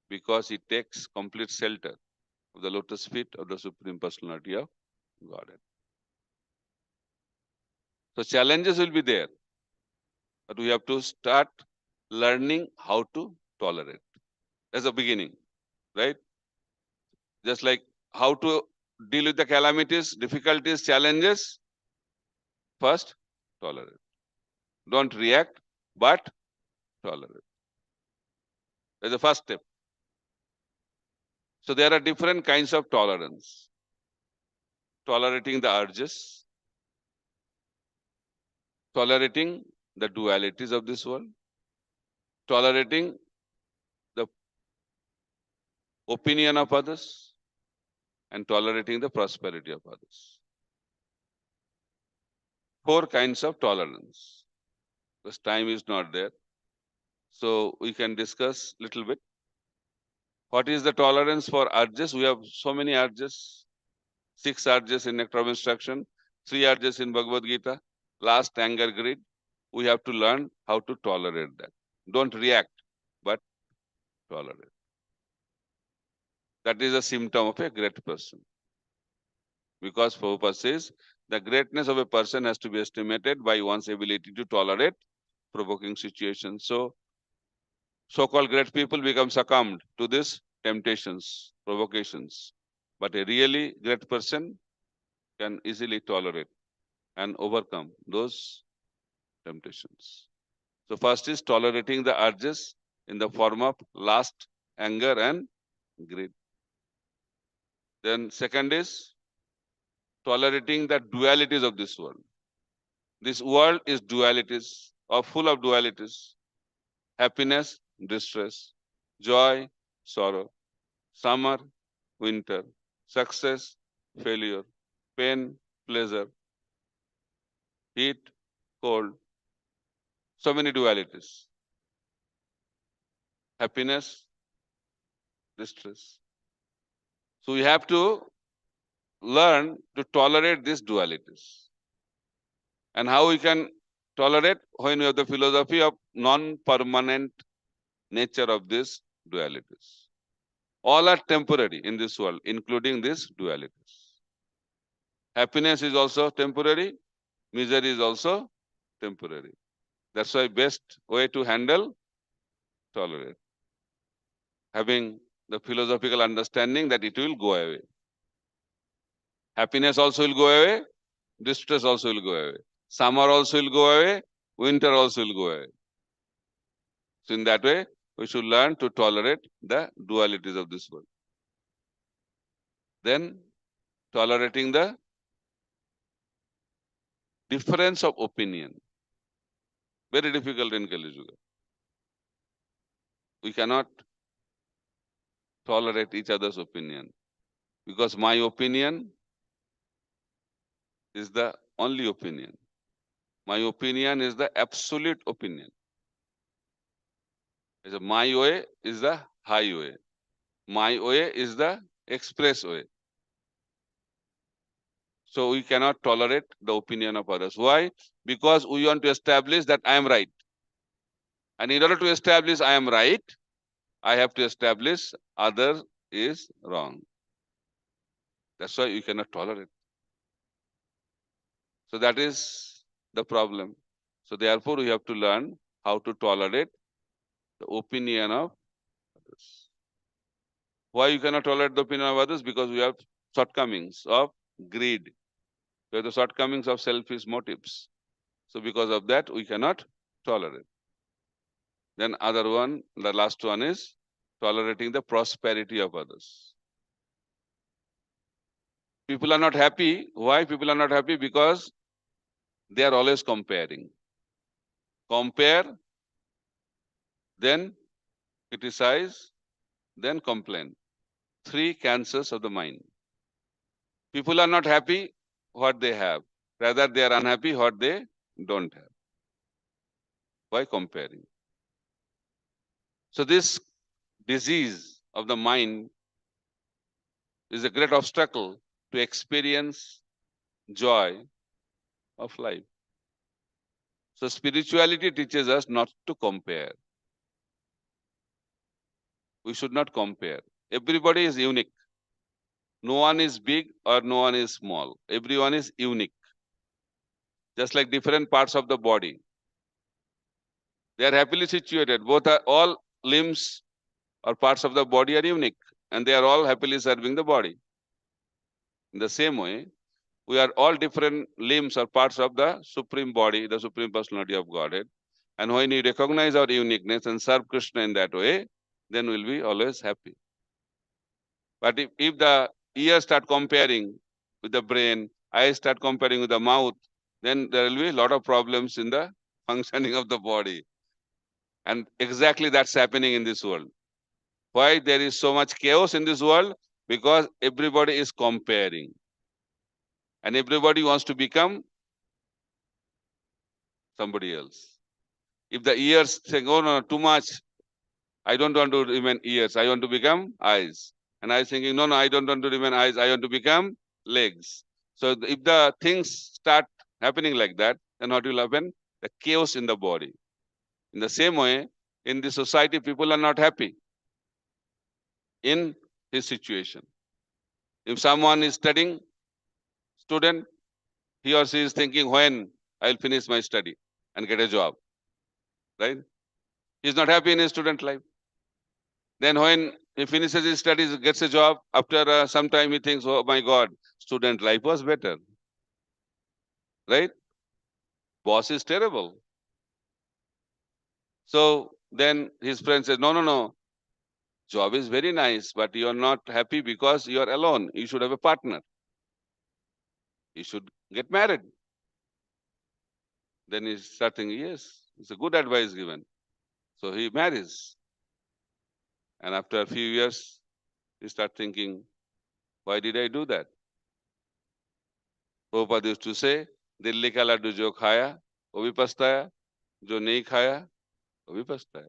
Because he takes complete shelter of the lotus feet of the Supreme Personality of Godhead. So challenges will be there, but we have to start learning how to tolerate as a beginning, right? Just like how to deal with the calamities, difficulties, challenges. First, tolerate. Don't react, but tolerate. That's the first step. So there are different kinds of tolerance. Tolerating the urges, tolerating the dualities of this world, tolerating the opinion of others, and tolerating the prosperity of others. Four kinds of tolerance. Because time is not there. So we can discuss little bit. What is the tolerance for urges? We have so many urges. 6 urges in Nectar of Instruction, 3 urges in Bhagavad Gita. Last, anger, greed. We have to learn how to tolerate that. Don't react, but tolerate. That is a symptom of a great person. Because Prabhupada says, the greatness of a person has to be estimated by one's ability to tolerate provoking situations. So, so-called great people become succumbed to these temptations, provocations. But a really great person can easily tolerate and overcome those temptations. So first is tolerating the urges in the form of lust, anger, and greed. Then second is tolerating the dualities of this world. This world is dualities, or full of dualities. Happiness, distress, joy, sorrow, summer, winter, success, failure, pain, pleasure, heat, cold. So many dualities. Happiness, distress. So we have to learn to tolerate these dualities. And how we can tolerate? When we have the philosophy of non-permanent nature of these dualities. All are temporary in this world, including these dualities. Happiness is also temporary, misery is also temporary. That's why best way to handle, tolerate. Having the philosophical understanding that it will go away. Happiness also will go away, distress also will go away. Summer also will go away, winter also will go away. So in that way, we should learn to tolerate the dualities of this world. Then tolerating the difference of opinion. Very difficult in Kali Yuga. We cannot tolerate each other's opinion because my opinion is the only opinion. My opinion is the absolute opinion. My way is the highway. My way is the expressway. So we cannot tolerate the opinion of others. Why? Because we want to establish that I am right. And in order to establish I am right, I have to establish other is wrong. That's why you cannot tolerate. So that is the problem. So therefore, we have to learn how to tolerate the opinion of others. Why you cannot tolerate the opinion of others? Because we have shortcomings of greed. We have the shortcomings of selfish motives. So because of that, we cannot tolerate. Then other one, the last one is tolerating the prosperity of others. People are not happy. Why people are not happy? Because they are always comparing. Compare, then criticize, then complain. Three cancers of the mind. People are not happy what they have. Rather, they are unhappy what they don't have. Why comparing? So this disease of the mind is a great obstacle to experience joy of life. So spirituality teaches us not to compare. We should not compare. Everybody is unique. No one is big or no one is small. Everyone is unique. Just like different parts of the body. They are happily situated. Both are all limbs or parts of the body are unique. And they are all happily serving the body. In the same way, we are all different limbs or parts of the supreme body, the supreme personality of Godhead. And when we recognize our uniqueness and serve Krishna in that way, then we'll be always happy. But if the ears start comparing with the brain, eyes start comparing with the mouth, then there will be a lot of problems in the functioning of the body. And exactly that's happening in this world. Why there is so much chaos in this world? Because everybody is comparing. And everybody wants to become somebody else. If the ears say, oh no, too much, I don't want to remain ears, I want to become eyes. And I was thinking, no, I don't want to remain eyes, I want to become legs. So if the things start happening like that, then what will happen? The chaos in the body. In the same way, in the society, people are not happy in his situation. If someone is studying, student, he or she is thinking when I'll finish my study and get a job, right? He's not happy in his student life. Then when He finishes his studies, gets a job. After some time, he thinks, oh my God, student life was better. Right? Boss is terrible. So then his friend says, no, no, no. Job is very nice, but you are not happy because you are alone. You should have a partner. You should get married. Then he starts thinking, yes, it's a good advice given. So he marries. And after a few years, he starts thinking, why did I do that? Prabhupada used to say, Delhi का लड्डू जो खाया वो भी पछताया, जो नहीं खाया वो भी पछताया.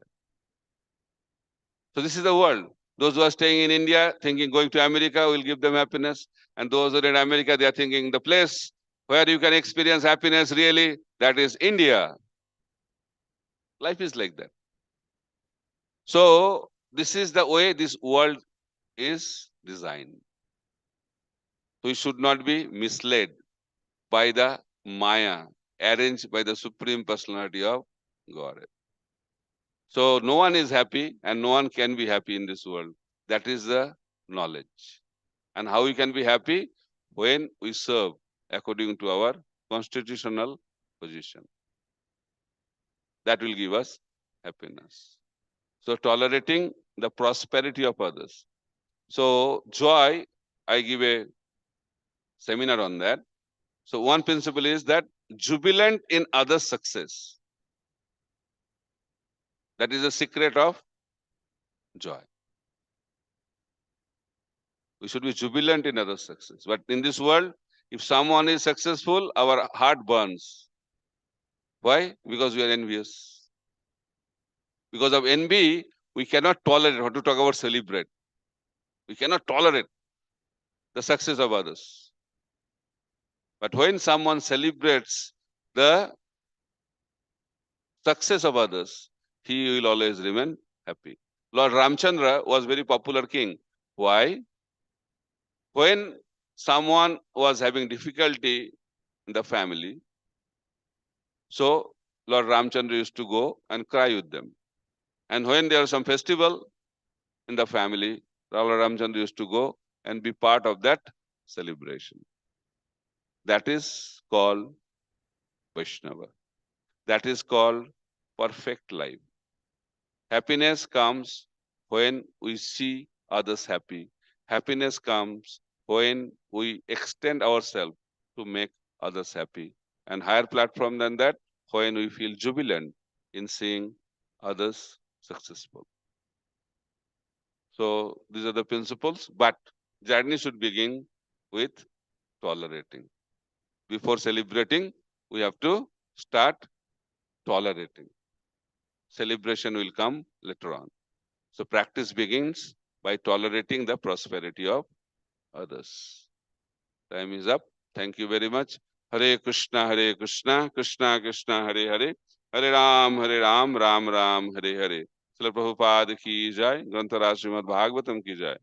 So this is the world. Those who are staying in India thinking going to America will give them happiness, and those who are in America, they are thinking the place where you can experience happiness really, that is India. Life is like that. So this is the way this world is designed. We should not be misled by the Maya arranged by the Supreme Personality of God. So no one is happy and no one can be happy in this world. That is the knowledge. And how we can be happy? When we serve according to our constitutional position. That will give us happiness. So tolerating the prosperity of others. So joy, I give a seminar on that. So one principle is that jubilant in others' success. That is the secret of joy. We should be jubilant in others' success. But in this world, if someone is successful, our heart burns. Why? Because we are envious. Because of envy, we cannot tolerate, what to talk about celebrate. We cannot tolerate the success of others. But when someone celebrates the success of others, he will always remain happy. Lord Ramchandra was very popular king. Why? When someone was having difficulty in the family, so Lord Ramchandra used to go and cry with them. And when there was some festival in the family, Lord Ramchandra used to go and be part of that celebration. That is called Vaishnava. That is called perfect life. Happiness comes when we see others happy. Happiness comes when we extend ourselves to make others happy. And higher platform than that, when we feel jubilant in seeing others successful. So these are the principles, but journey should begin with tolerating. Before celebrating, we have to start tolerating. Celebration will come later on. So practice begins by tolerating the prosperity of others. Time is up. Thank you very much. Hare Krishna, Krishna Krishna, Hare Hare, Hare Ram, Ram Ram, Hare Hare. Srila Prabhupada ki jai, Grantaraj Srimad Bhagavatam ki jai.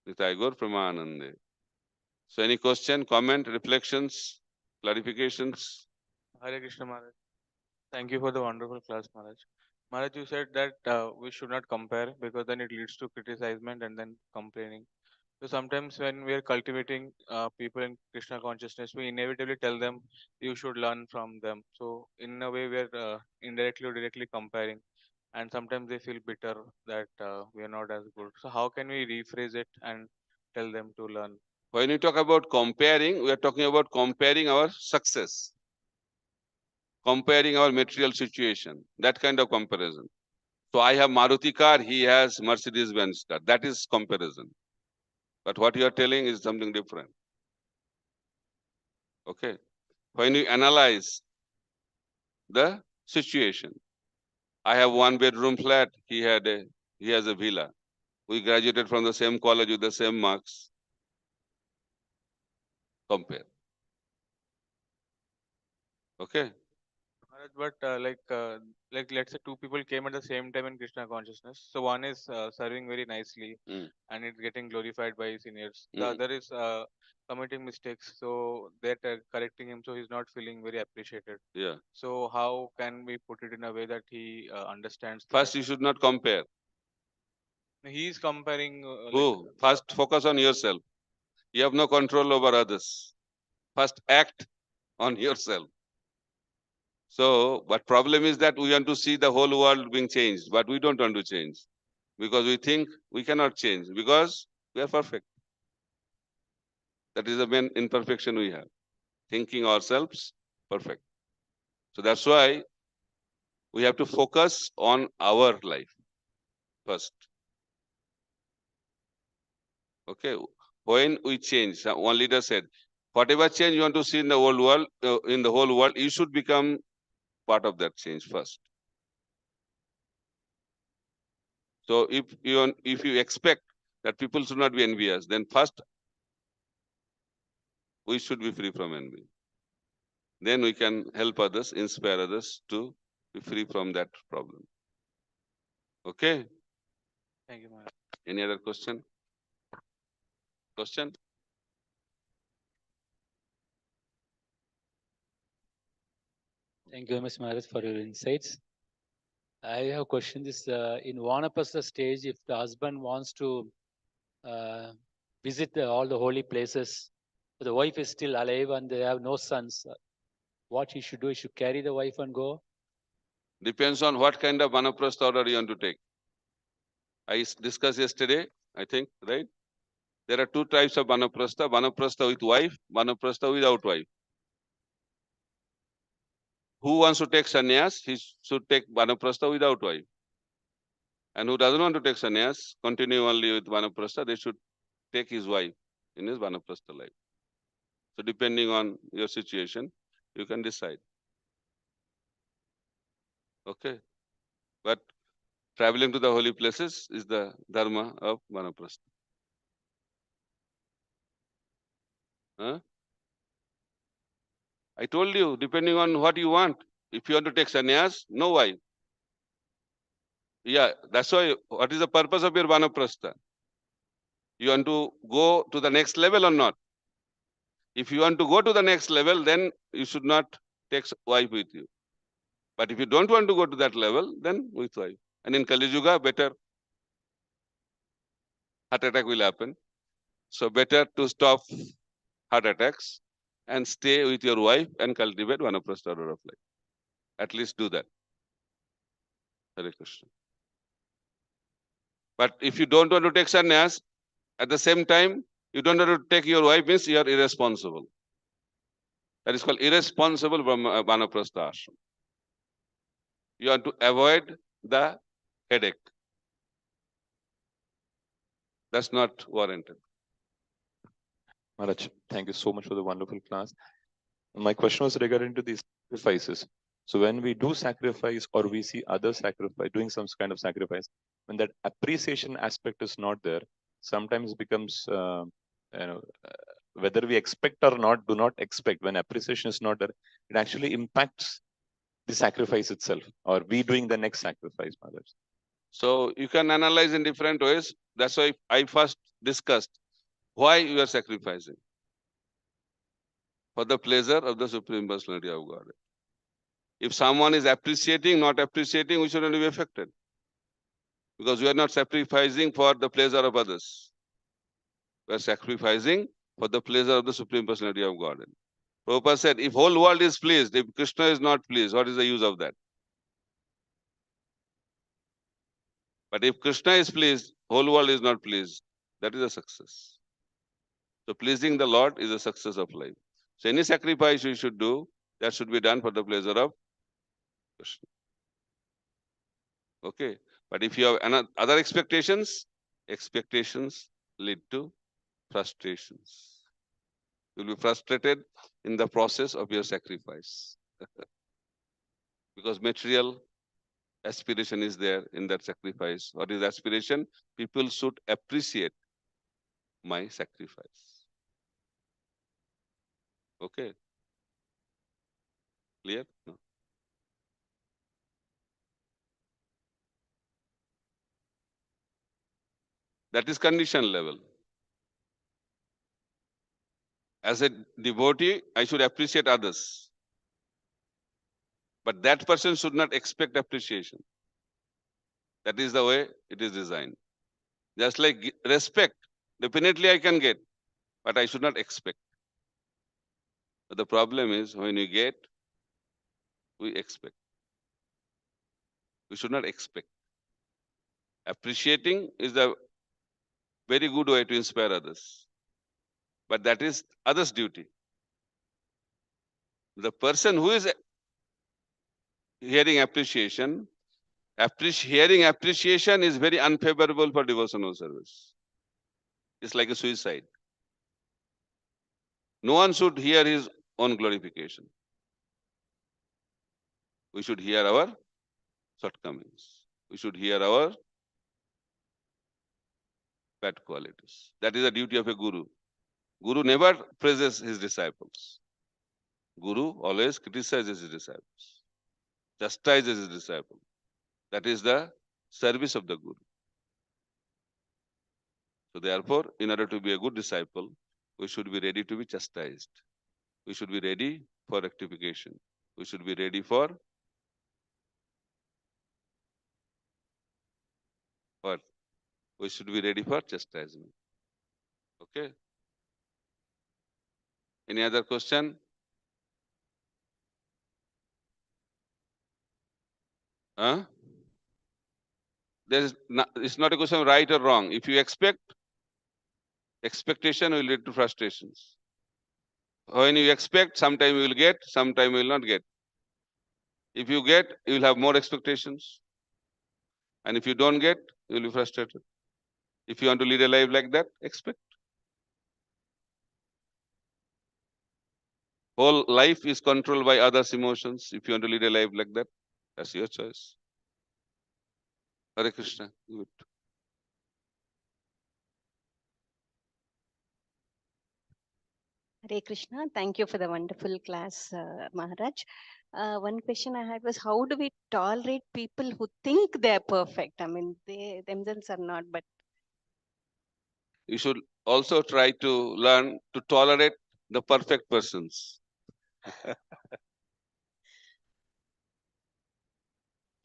Nitai Gaur Pramanande. So any question, comment, reflections, clarifications? Hare Krishna Maharaj. Thank you for the wonderful class, Maharaj. Maharaj, you said that we should not compare because then it leads to criticizement and then complaining. So sometimes when we are cultivating people in Krishna consciousness, we inevitably tell them you should learn from them. So in a way, we are indirectly or directly comparing, and sometimes they feel bitter that we are not as good. So how can we rephrase it and tell them to learn? When we talk about comparing, we are talking about comparing our success, comparing our material situation, that kind of comparison. So I have Maruti car, he has Mercedes Benz car. That is comparison. But what you are telling is something different. Okay. When you analyze the situation, I have one bedroom flat, he has a villa. We graduated from the same college with the same marks. Compare. Okay. Maharaj, but like let's say two people came at the same time in Krishna consciousness. So one is serving very nicely Mm. and it's getting glorified by his seniors. The Mm. other is committing mistakes, so they're correcting him, so he's not feeling very appreciated. Yeah. So how can we put it in a way that he understands First, that? you should not compare. He is comparing. Who? First, focus on yourself. You have no control over others. First, act on yourself. So, but problem is that we want to see the whole world being changed, but we don't want to change because we think we cannot change because we are perfect. That is the main imperfection we have, thinking ourselves perfect. So that's why we have to focus on our life first. Okay. When we change, one leader said, whatever change you want to see in the whole world, you should become part of that change first. So if you expect that people should not be envious, then first we should be free from envy. Then we can help others, inspire others to be free from that problem. Okay. Thank you, Maharaj. Any other question? Question? Thank you very much, Maharaj, for your insights. I have a question. This in Vanapasta stage, if the husband wants to visit all the holy places, but the wife is still alive and they have no sons, what he should do? He should carry the wife and go. Depends on what kind of vanaprastha order you want to take. I discussed yesterday, I think, right? There are two types of vanaprastha: vanaprastha with wife, vanaprastha without wife. Who wants to take sannyas, he should take vanaprastha without wife. And who doesn't want to take sannyas, continue only with vanaprastha, they should take his wife in his vanaprastha life. So depending on your situation, you can decide. Okay. But traveling to the holy places is the dharma of vanaprastha. Huh? I told you, depending on what you want. If you want to take sannyas, no wife. Yeah, that's why, what is the purpose of your vanaprastha? You want to go to the next level or not? If you want to go to the next level, then you should not take wife with you. But if you don't want to go to that level, then with wife. And in Kali Yuga, better heart attack will happen. So better to stop heart attacks and stay with your wife and cultivate vanaprastha order of life. At least do that. Hare Krishna. But if you don't want to take sannyas, at the same time, you don't want to take your wife, means you are irresponsible. That is called irresponsible vanaprastha ashram. You want to avoid the headache. That's not warranted. Maharaj, thank you so much for the wonderful class. My question was regarding to these sacrifices. So when we do sacrifice or we see others sacrifice, doing some kind of sacrifice, when that appreciation aspect is not there, sometimes becomes, whether we expect or not, do not expect. When appreciation is not there, it actually impacts the sacrifice itself, or we doing the next sacrifice, Maharaj. So you can analyze in different ways. That's why I first discussed why you are sacrificing. For the pleasure of the Supreme Personality of God. If someone is appreciating, not appreciating, we shouldn't be affected. Because we are not sacrificing for the pleasure of others. We are sacrificing for the pleasure of the Supreme Personality of God. Prabhupada said, if whole world is pleased, if Krishna is not pleased, what is the use of that? But if Krishna is pleased, whole world is not pleased, that is a success. So pleasing the Lord is a success of life. So any sacrifice we should do, that should be done for the pleasure of Krishna. Okay. But if you have other expectations, expectations lead to frustrations. You'll be frustrated in the process of your sacrifice. Because material aspiration is there in that sacrifice. What is aspiration? People should appreciate my sacrifice. Okay. Clear? No. That is condition level. As a devotee, I should appreciate others. But that person should not expect appreciation. That is the way it is designed. Just like respect, definitely I can get, but I should not expect. But the problem is when you get, we expect. We should not expect. Appreciating is the very good way to inspire others. But that is others' duty. The person who is hearing appreciation, hearing appreciation is very unfavorable for devotional service. It's like a suicide. No one should hear his own glorification. We should hear our shortcomings. We should hear our bad qualities. That is the duty of a guru. Guru never praises his disciples. Guru always criticizes his disciples, chastises his disciple. That is the service of the guru. So therefore, in order to be a good disciple, we should be ready to be chastised. We should be ready for rectification. We should be ready for what? We should be ready for chastisement. Okay. Any other question? Huh? It's not a question of right or wrong. If you expect, expectation will lead to frustrations. When you expect, sometime you will get, sometime you will not get. If you get, you will have more expectations. And if you don't get, you will be frustrated. If you want to lead a life like that, expect. Whole life is controlled by others' emotions. If you want to lead a life like that, that's your choice. Hare Krishna. Good. Hare Krishna. Thank you for the wonderful class, Maharaj. One question I had was, how do we tolerate people who think they're perfect? I mean, they themselves are not, but You should also try to learn to tolerate the perfect persons.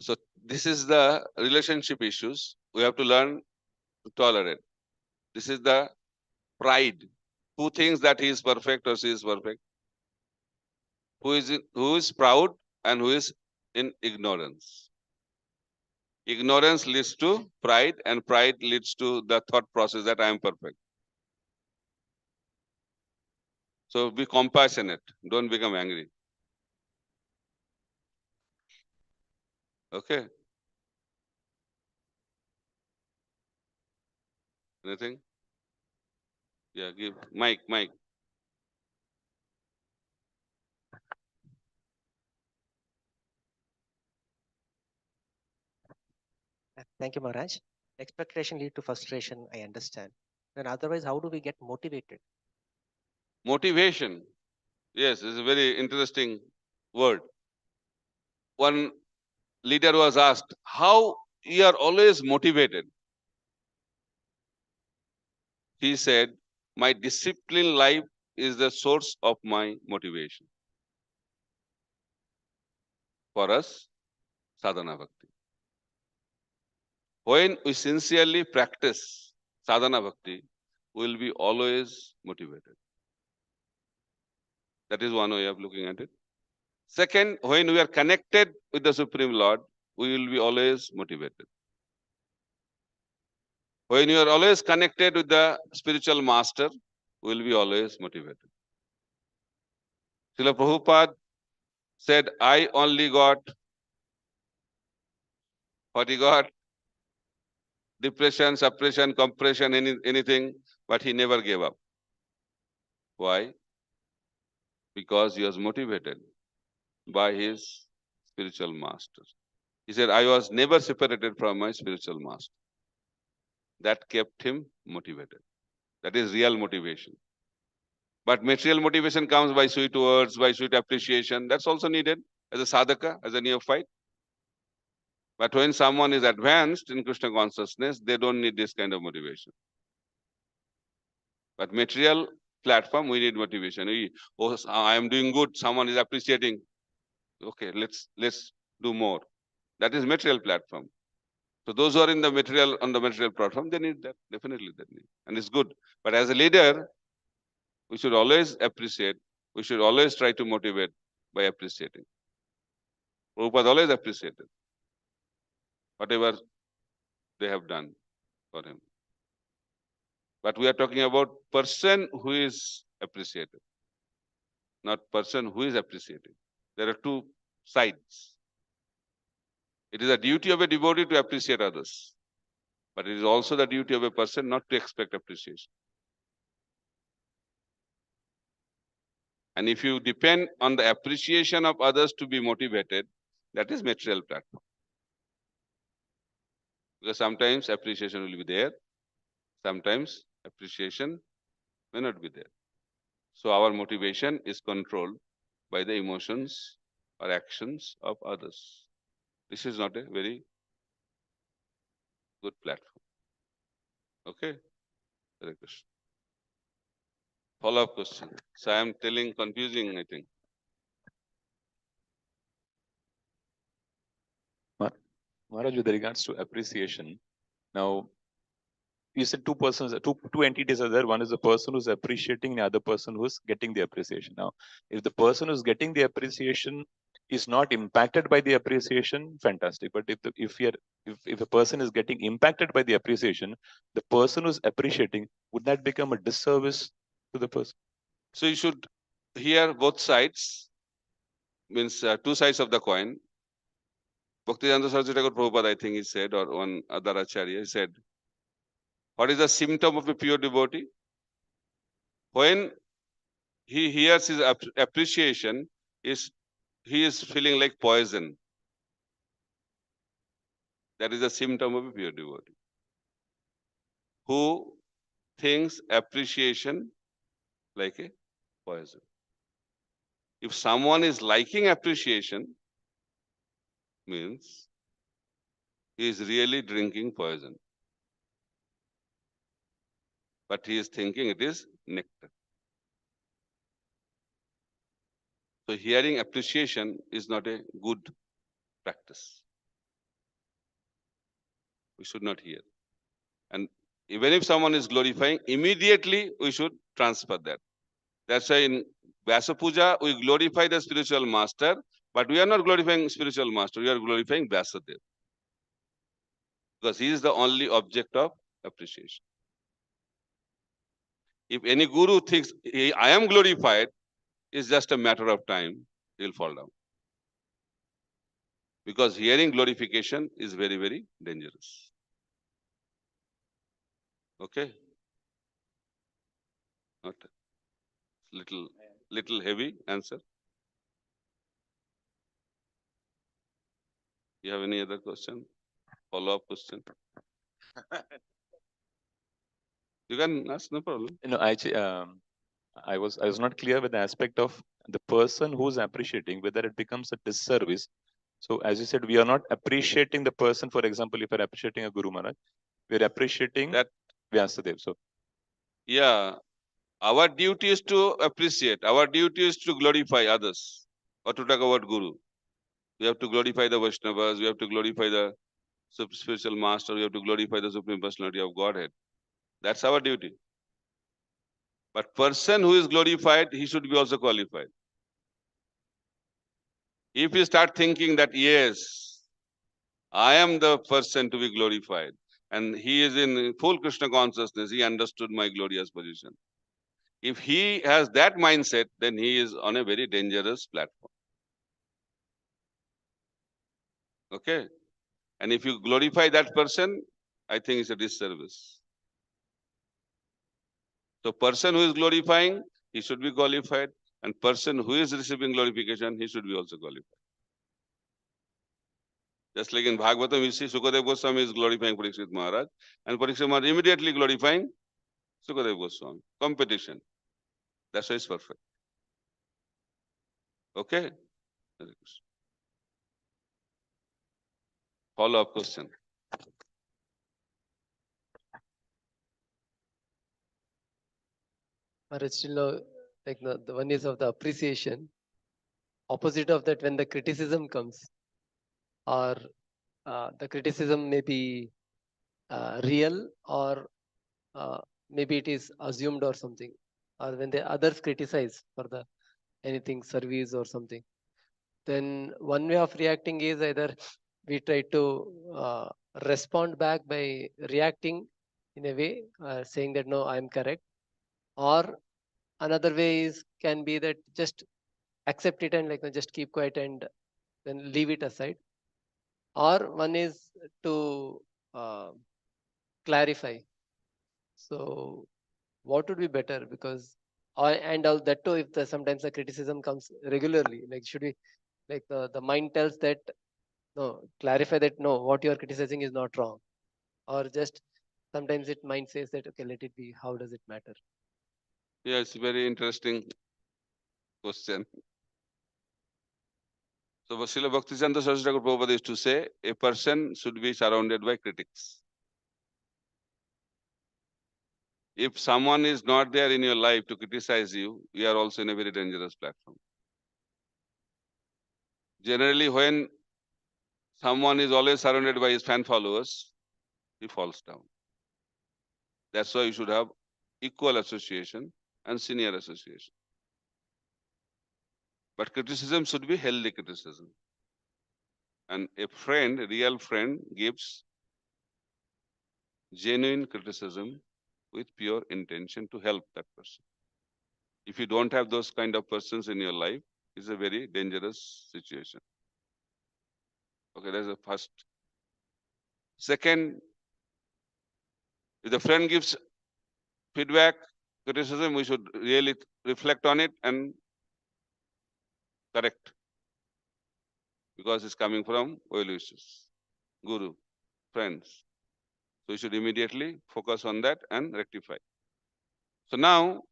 So this is the relationship issues. We have to learn to tolerate. This is the pride. Who thinks that he is perfect or she is perfect? Who is proud and who is in ignorance? Ignorance leads to pride, and pride leads to the thought process that I am perfect. So be compassionate. Don't become angry. Okay? Anything? Yeah, give Mike. Thank you, Maharaj. Expectation lead to frustration, I understand. Then otherwise, how do we get motivated? Motivation. Yes, it's a very interesting word. One leader was asked, how you are always motivated? He said, my disciplined life is the source of my motivation. For us, sadhana bhakti. When we sincerely practice sadhana bhakti, we will be always motivated. That is one way of looking at it. Second, when we are connected with the Supreme Lord, we will be always motivated. When you are always connected with the spiritual master, we will be always motivated. Srila Prabhupada said, I only got what he got, depression, suppression, compression, anything, but he never gave up. Why? Because he was motivated by his spiritual master. He said, I was never separated from my spiritual master. That kept him motivated. That is real motivation. But material motivation comes by sweet words, by sweet appreciation. That's also needed as a sadhaka, as a neophyte. But when someone is advanced in Krishna consciousness, they don't need this kind of motivation. But material platform, we need motivation. I am doing good. Someone is appreciating. Okay, let's do more. That is material platform. So those who are in the material, on the material platform, they need that, definitely they need, and it's good. But as a leader, we should always appreciate, we should always try to motivate by appreciating. Prabhupada always appreciated whatever they have done for him. But we are talking about person who is appreciated, not person who is appreciated. There are two sides. It is a duty of a devotee to appreciate others, but it is also the duty of a person not to expect appreciation. And if you depend on the appreciation of others to be motivated, that is material platform. Because sometimes appreciation will be there, sometimes appreciation may not be there. So our motivation is controlled by the emotions or actions of others. This is not a very good platform. Okay? Hare Krishna. Follow-up question. So I am telling confusing, I think. Maharaj, with regards to appreciation, now you said two entities are there. One is the person who's appreciating, the other person who's getting the appreciation. Now, if the person who's getting the appreciation is not impacted by the appreciation, fantastic. But if a person is getting impacted by the appreciation, the person who's appreciating, would that become a disservice to the person? So you should hear both sides, means two sides of the coin. Bhaktivedanta Saraswati Thakur Prabhupada, I think he said, or one other Acharya, he said, what is the symptom of a pure devotee? When he hears his appreciation, he is feeling like poison. That is a symptom of a pure devotee, who thinks appreciation like a poison. If someone is liking appreciation, means he is really drinking poison. But he is thinking it is nectar. So hearing appreciation is not a good practice. We should not hear. And even if someone is glorifying, immediately we should transfer that. That's why in Vyasa Puja, we glorify the spiritual master, but we are not glorifying spiritual master, we are glorifying Vyasadeva. Because he is the only object of appreciation. If any guru thinks I am glorified, it's just a matter of time, he will fall down. Because hearing glorification is very, very dangerous. Okay? Not little heavy answer. You have any other question? Follow-up question? You can ask, no problem. Actually, I was not clear with the aspect of the person who's appreciating, whether it becomes a disservice. So as you said, we are not appreciating the person. For example, if we're appreciating a Guru Maharaj, we're appreciating That Vyasadeva. So yeah, our duty is to appreciate. Our duty is to glorify others. Or to talk about Guru. We have to glorify the Vaishnavas. We have to glorify the spiritual master. We have to glorify the Supreme Personality of Godhead. That's our duty. But person who is glorified, he should be also qualified. If you start thinking that, yes, I am the person to be glorified, and he is in full Krishna consciousness, he understood my glorious position. If he has that mindset, then he is on a very dangerous platform. Okay? And if you glorify that person, I think it's a disservice. So person who is glorifying, he should be qualified. And person who is receiving glorification, he should be also qualified. Just like in Bhagavata, we see Sukadeva Goswami is glorifying Parikshit Maharaj, and Parikshit Maharaj immediately glorifying Sukadeva Goswami. Competition. That's why it's perfect. Okay? Follow-up question. Maharaj, still now, like the one is of the appreciation. Opposite of that, when the criticism comes, or the criticism may be real, or maybe it is assumed or something, or when the others criticize for the anything service or something, then one way of reacting is either we try to respond back by reacting in a way, saying that no, I am correct, or another way is can be that just accept it and like just keep quiet and then leave it aside, or one is to clarify. So what would be better? Because and all that too, if sometimes the criticism comes regularly, like should we, like the mind tells that no, clarify that no, what you are criticizing is not wrong, or just sometimes it mind says that okay, let it be, how does it matter? Yeah, it's a very interesting question. So Srila Bhaktisiddhanta Saraswati Thakur Prabhupada used to say, a person should be surrounded by critics. If someone is not there in your life to criticize you, you are also in a very dangerous platform. Generally, when someone is always surrounded by his fan followers, he falls down. That's why you should have equal association and senior association. But criticism should be healthy criticism. And a friend, a real friend, gives genuine criticism with pure intention to help that person. If you don't have those kind of persons in your life, it's a very dangerous situation. Okay, that's the first. Second, if the friend gives feedback, criticism, we should really reflect on it and correct, because it's coming from well wishes, guru, friends. So we should immediately focus on that and rectify. So now,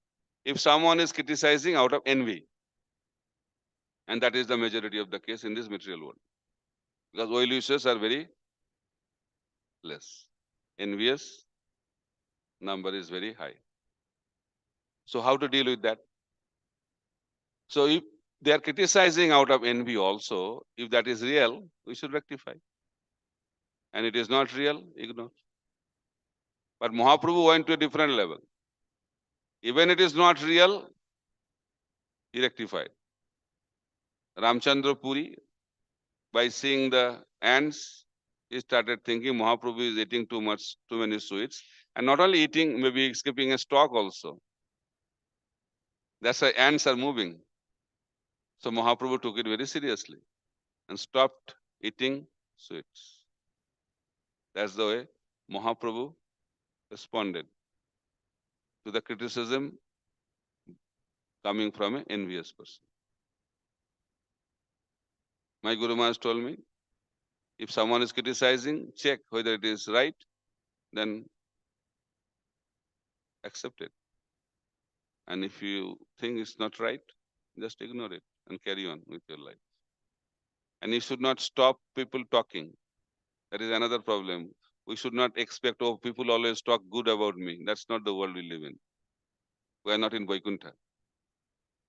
if someone is criticizing out of envy, and that is the majority of the case in this material world, because well wishers are very less. Envious number is very high. So how to deal with that? So if they are criticizing out of envy also, if that is real, we should rectify. And it is not real, ignore. But Mahaprabhu went to a different level. Even it is not real, he rectified. Ramchandra Puri, by seeing the ants, he started thinking Mahaprabhu is eating too many sweets. And not only eating, maybe skipping a stalk also. That's why ants are moving. So Mahaprabhu took it very seriously and stopped eating sweets. That's the way Mahaprabhu responded to the criticism coming from an envious person. My Guru Maharaj told me, if someone is criticizing, check whether it is right, then accept it. And if you think it's not right, just ignore it and carry on with your life. And you should not stop people talking. That is another problem. We should not expect, oh, people always talk good about me. That's not the world we live in. We are not in Vaikuntha.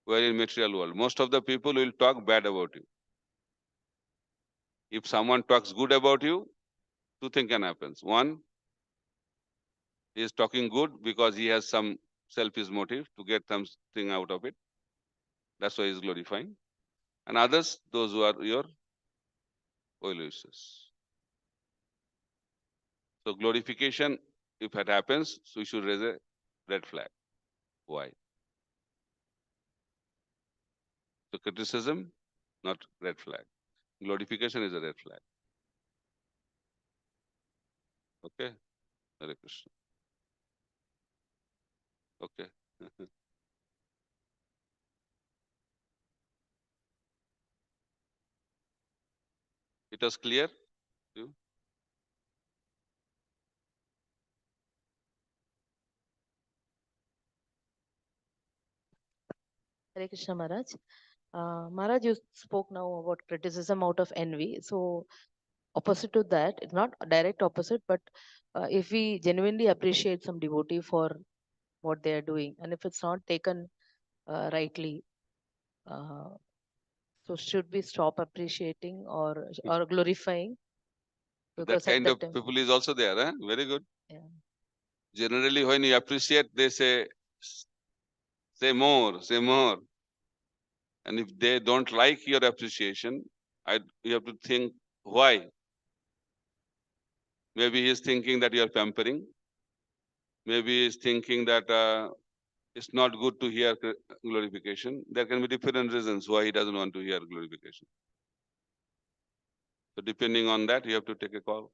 We are in material world. Most of the people will talk bad about you. If someone talks good about you, two things can happen. One, he is talking good because he has some selfish motive to get something out of it. That's why he is glorifying. And others, those who are your well wishers. So glorification, if it happens, so we should raise a red flag. Why? So criticism, not red flag. Glorification is a red flag. Okay? Hare Krishna. Okay. It was clear? You? Hare Krishna Maharaj. Maharaj, you spoke now about criticism out of envy. So, opposite to that, it's not a direct opposite, but if we genuinely appreciate some devotee for what they are doing, and if it's not taken rightly, uh, so should we stop appreciating or glorifying? Because That at kind that of time, people is also there. Huh? Very good. yeah. Generally, when you appreciate, they say more, say more. And if they don't like your appreciation, you have to think why. Maybe he is thinking that you are pampering. Maybe he is thinking that it's not good to hear glorification. There can be different reasons why he doesn't want to hear glorification. So depending on that, you have to take a call.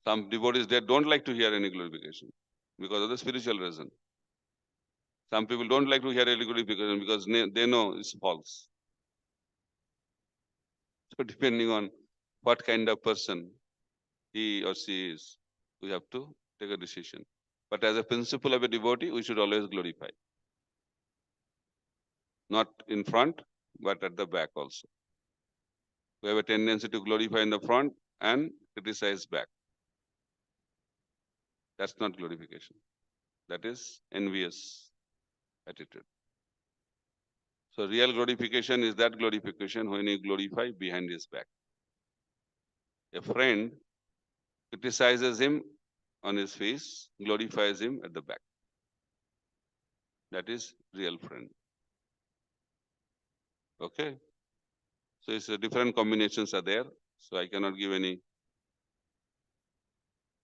Some devotees, they don't like to hear any glorification because of the spiritual reason. Some people don't like to hear any glorification because they know it's false. So depending on what kind of person he or she is, we have to take a decision. But as a principle of a devotee, we should always glorify. Not in front, but at the back also. We have a tendency to glorify in the front and criticize back. That's not glorification. That is envious attitude. So real glorification is that glorification when you glorify behind his back. A friend criticizes him on his face, glorifies him at the back. That is real friend. Okay. So it's different combinations are there. So I cannot give any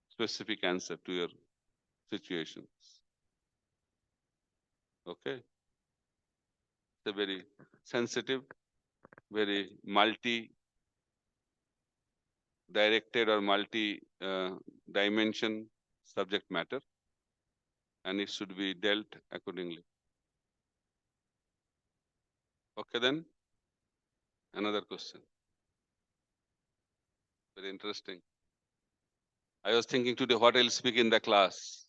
specific answer to your situations. Okay. It's a very sensitive, very multi-directed or multi-dimension subject matter, and it should be dealt accordingly. Okay, then another question. Very interesting. I was thinking today what I'll speak in the class.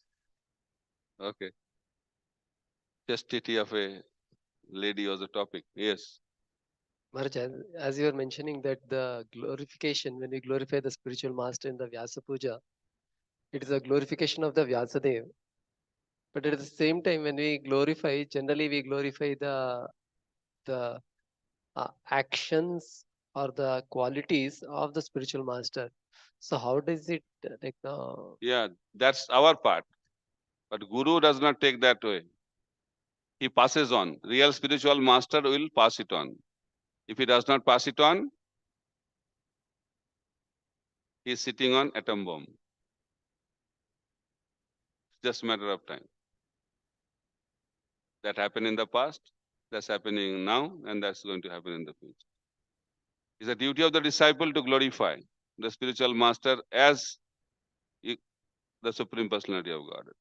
Okay. Chastity of a lady was the topic. Yes. Maharaj, as you were mentioning that the glorification, when we glorify the spiritual master in the Vyasa Puja, it is a glorification of the Vyasadev. But at the same time, when we glorify, generally we glorify the actions or the qualities of the spiritual master. So how does it Yeah, that's our part. But Guru does not take that way. He passes on. Real spiritual master will pass it on. If he does not pass it on, he is sitting on atom bomb. It's just a matter of time. That happened in the past, that's happening now, and that's going to happen in the future. It's the duty of the disciple to glorify the spiritual master as the Supreme Personality of God.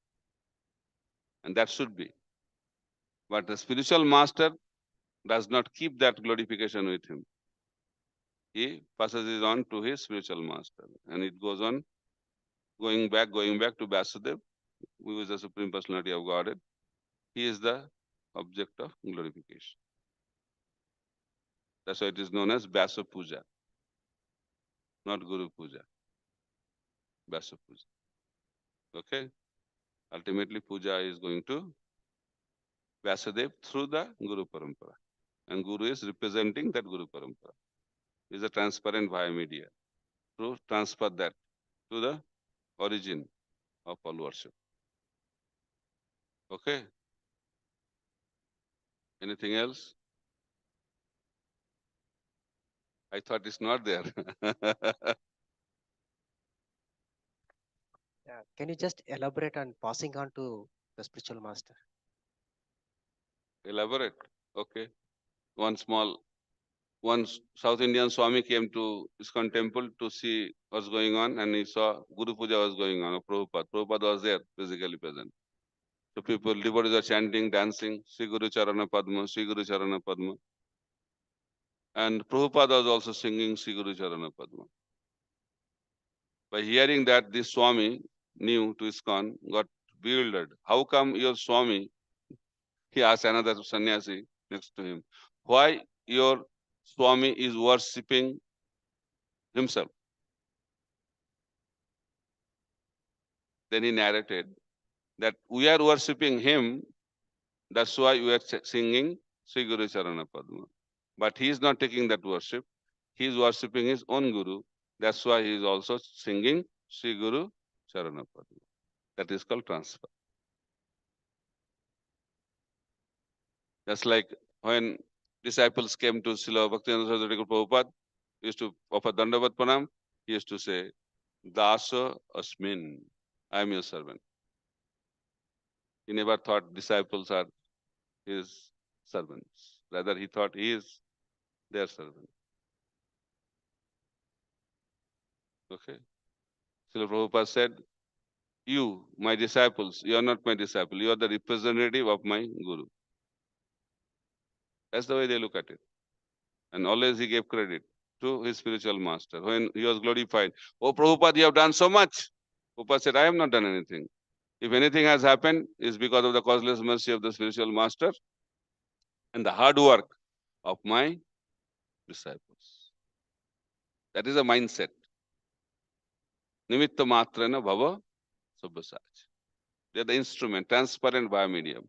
And that should be. But the spiritual master does not keep that glorification with him. He passes it on to his spiritual master. And it goes on going back to Vasudev, who is the Supreme Personality of Godhead. He is the object of glorification. That's why it is known as Vyasa Puja, not Guru Puja. Vyasa Puja. Okay? Ultimately, puja is going to Vyasadev through the Guru Parampara. And Guru is representing that Guru Parampara. Is a transparent via media to transfer that to the origin of all worship. Okay? Anything else? I thought it's not there. Can you just elaborate on passing on to the spiritual master? Elaborate. Okay. One South Indian Swami came to ISKCON temple to see what's going on, and he saw Guru Puja was going on, Prabhupada. Prabhupada was there, physically present. So people, devotees are chanting, dancing, Sri Guru Charana Padma, Sri Guru Charana Padma. And Prabhupada was also singing Sri Guru Charana Padma. By hearing that, this Swami, new to ISKCON, got bewildered. How come your Swami, he asked another sannyasi next to him, why your Swami is worshipping himself? Then he narrated that we are worshipping him, that's why we are singing Sri Guru Charana Padma. But he is not taking that worship. he is worshipping his own Guru. That's why he is also singing Sri Guru Charanapada. That is called transfer. That's like when disciples came to Srila Bhaktivinoda Saraswati Prabhupada, he used to offer Dandavat Pranam, he used to say, Dasa Asmin, I am your servant. He never thought disciples are his servants. Rather, he thought he is their servant. Okay. Srila Prabhupada said, you, my disciples, you are not my disciple. You are the representative of my Guru. That's the way they look at it. And always he gave credit to his spiritual master. When he was glorified, oh Prabhupada, you have done so much. Prabhupada said, I have not done anything. If anything has happened, it's because of the causeless mercy of the spiritual master and the hard work of my disciples. That is a mindset. Nimitta matrana bhava sabbasach. They are the instrument, transparent biomedium.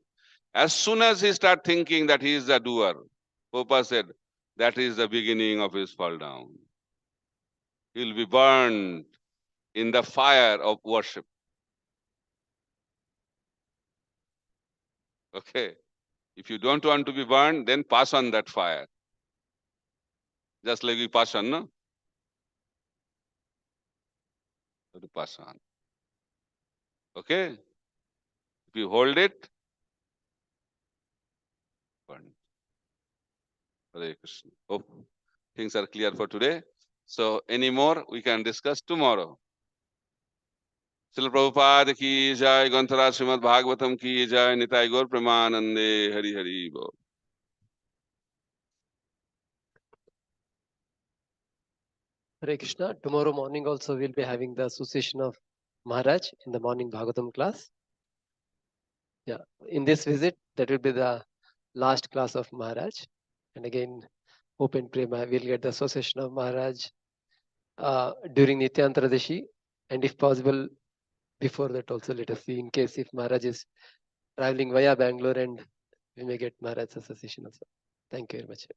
As soon as he start thinking that he is the doer, Prabhupada said, that is the beginning of his fall down. He will be burned in the fire of worship. Okay. If you don't want to be burned, then pass on that fire. Just like we pass on, no? To pass on. Okay? If you hold it, burn. Hare Krishna. Hope things are clear for today. So, any more we can discuss tomorrow. Srila Prabhupada ki jai, Granthara Srimad Bhagavatam ki jai, Nitai Gaur Premanande, Hari Hari Bo. Hare Krishna. Tomorrow morning also we'll be having the association of Maharaj in the morning Bhagavatam class. Yeah, in this visit, that will be the last class of Maharaj. And again, hope and pray we'll get the association of Maharaj during Nityantaradashi. And if possible, before that also let us see, in case if Maharaj is traveling via Bangalore, and we may get Maharaj's association also. Thank you very much.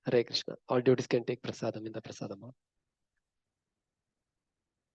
Hare Krishna. All devotees can take prasadam in the prasadam hall.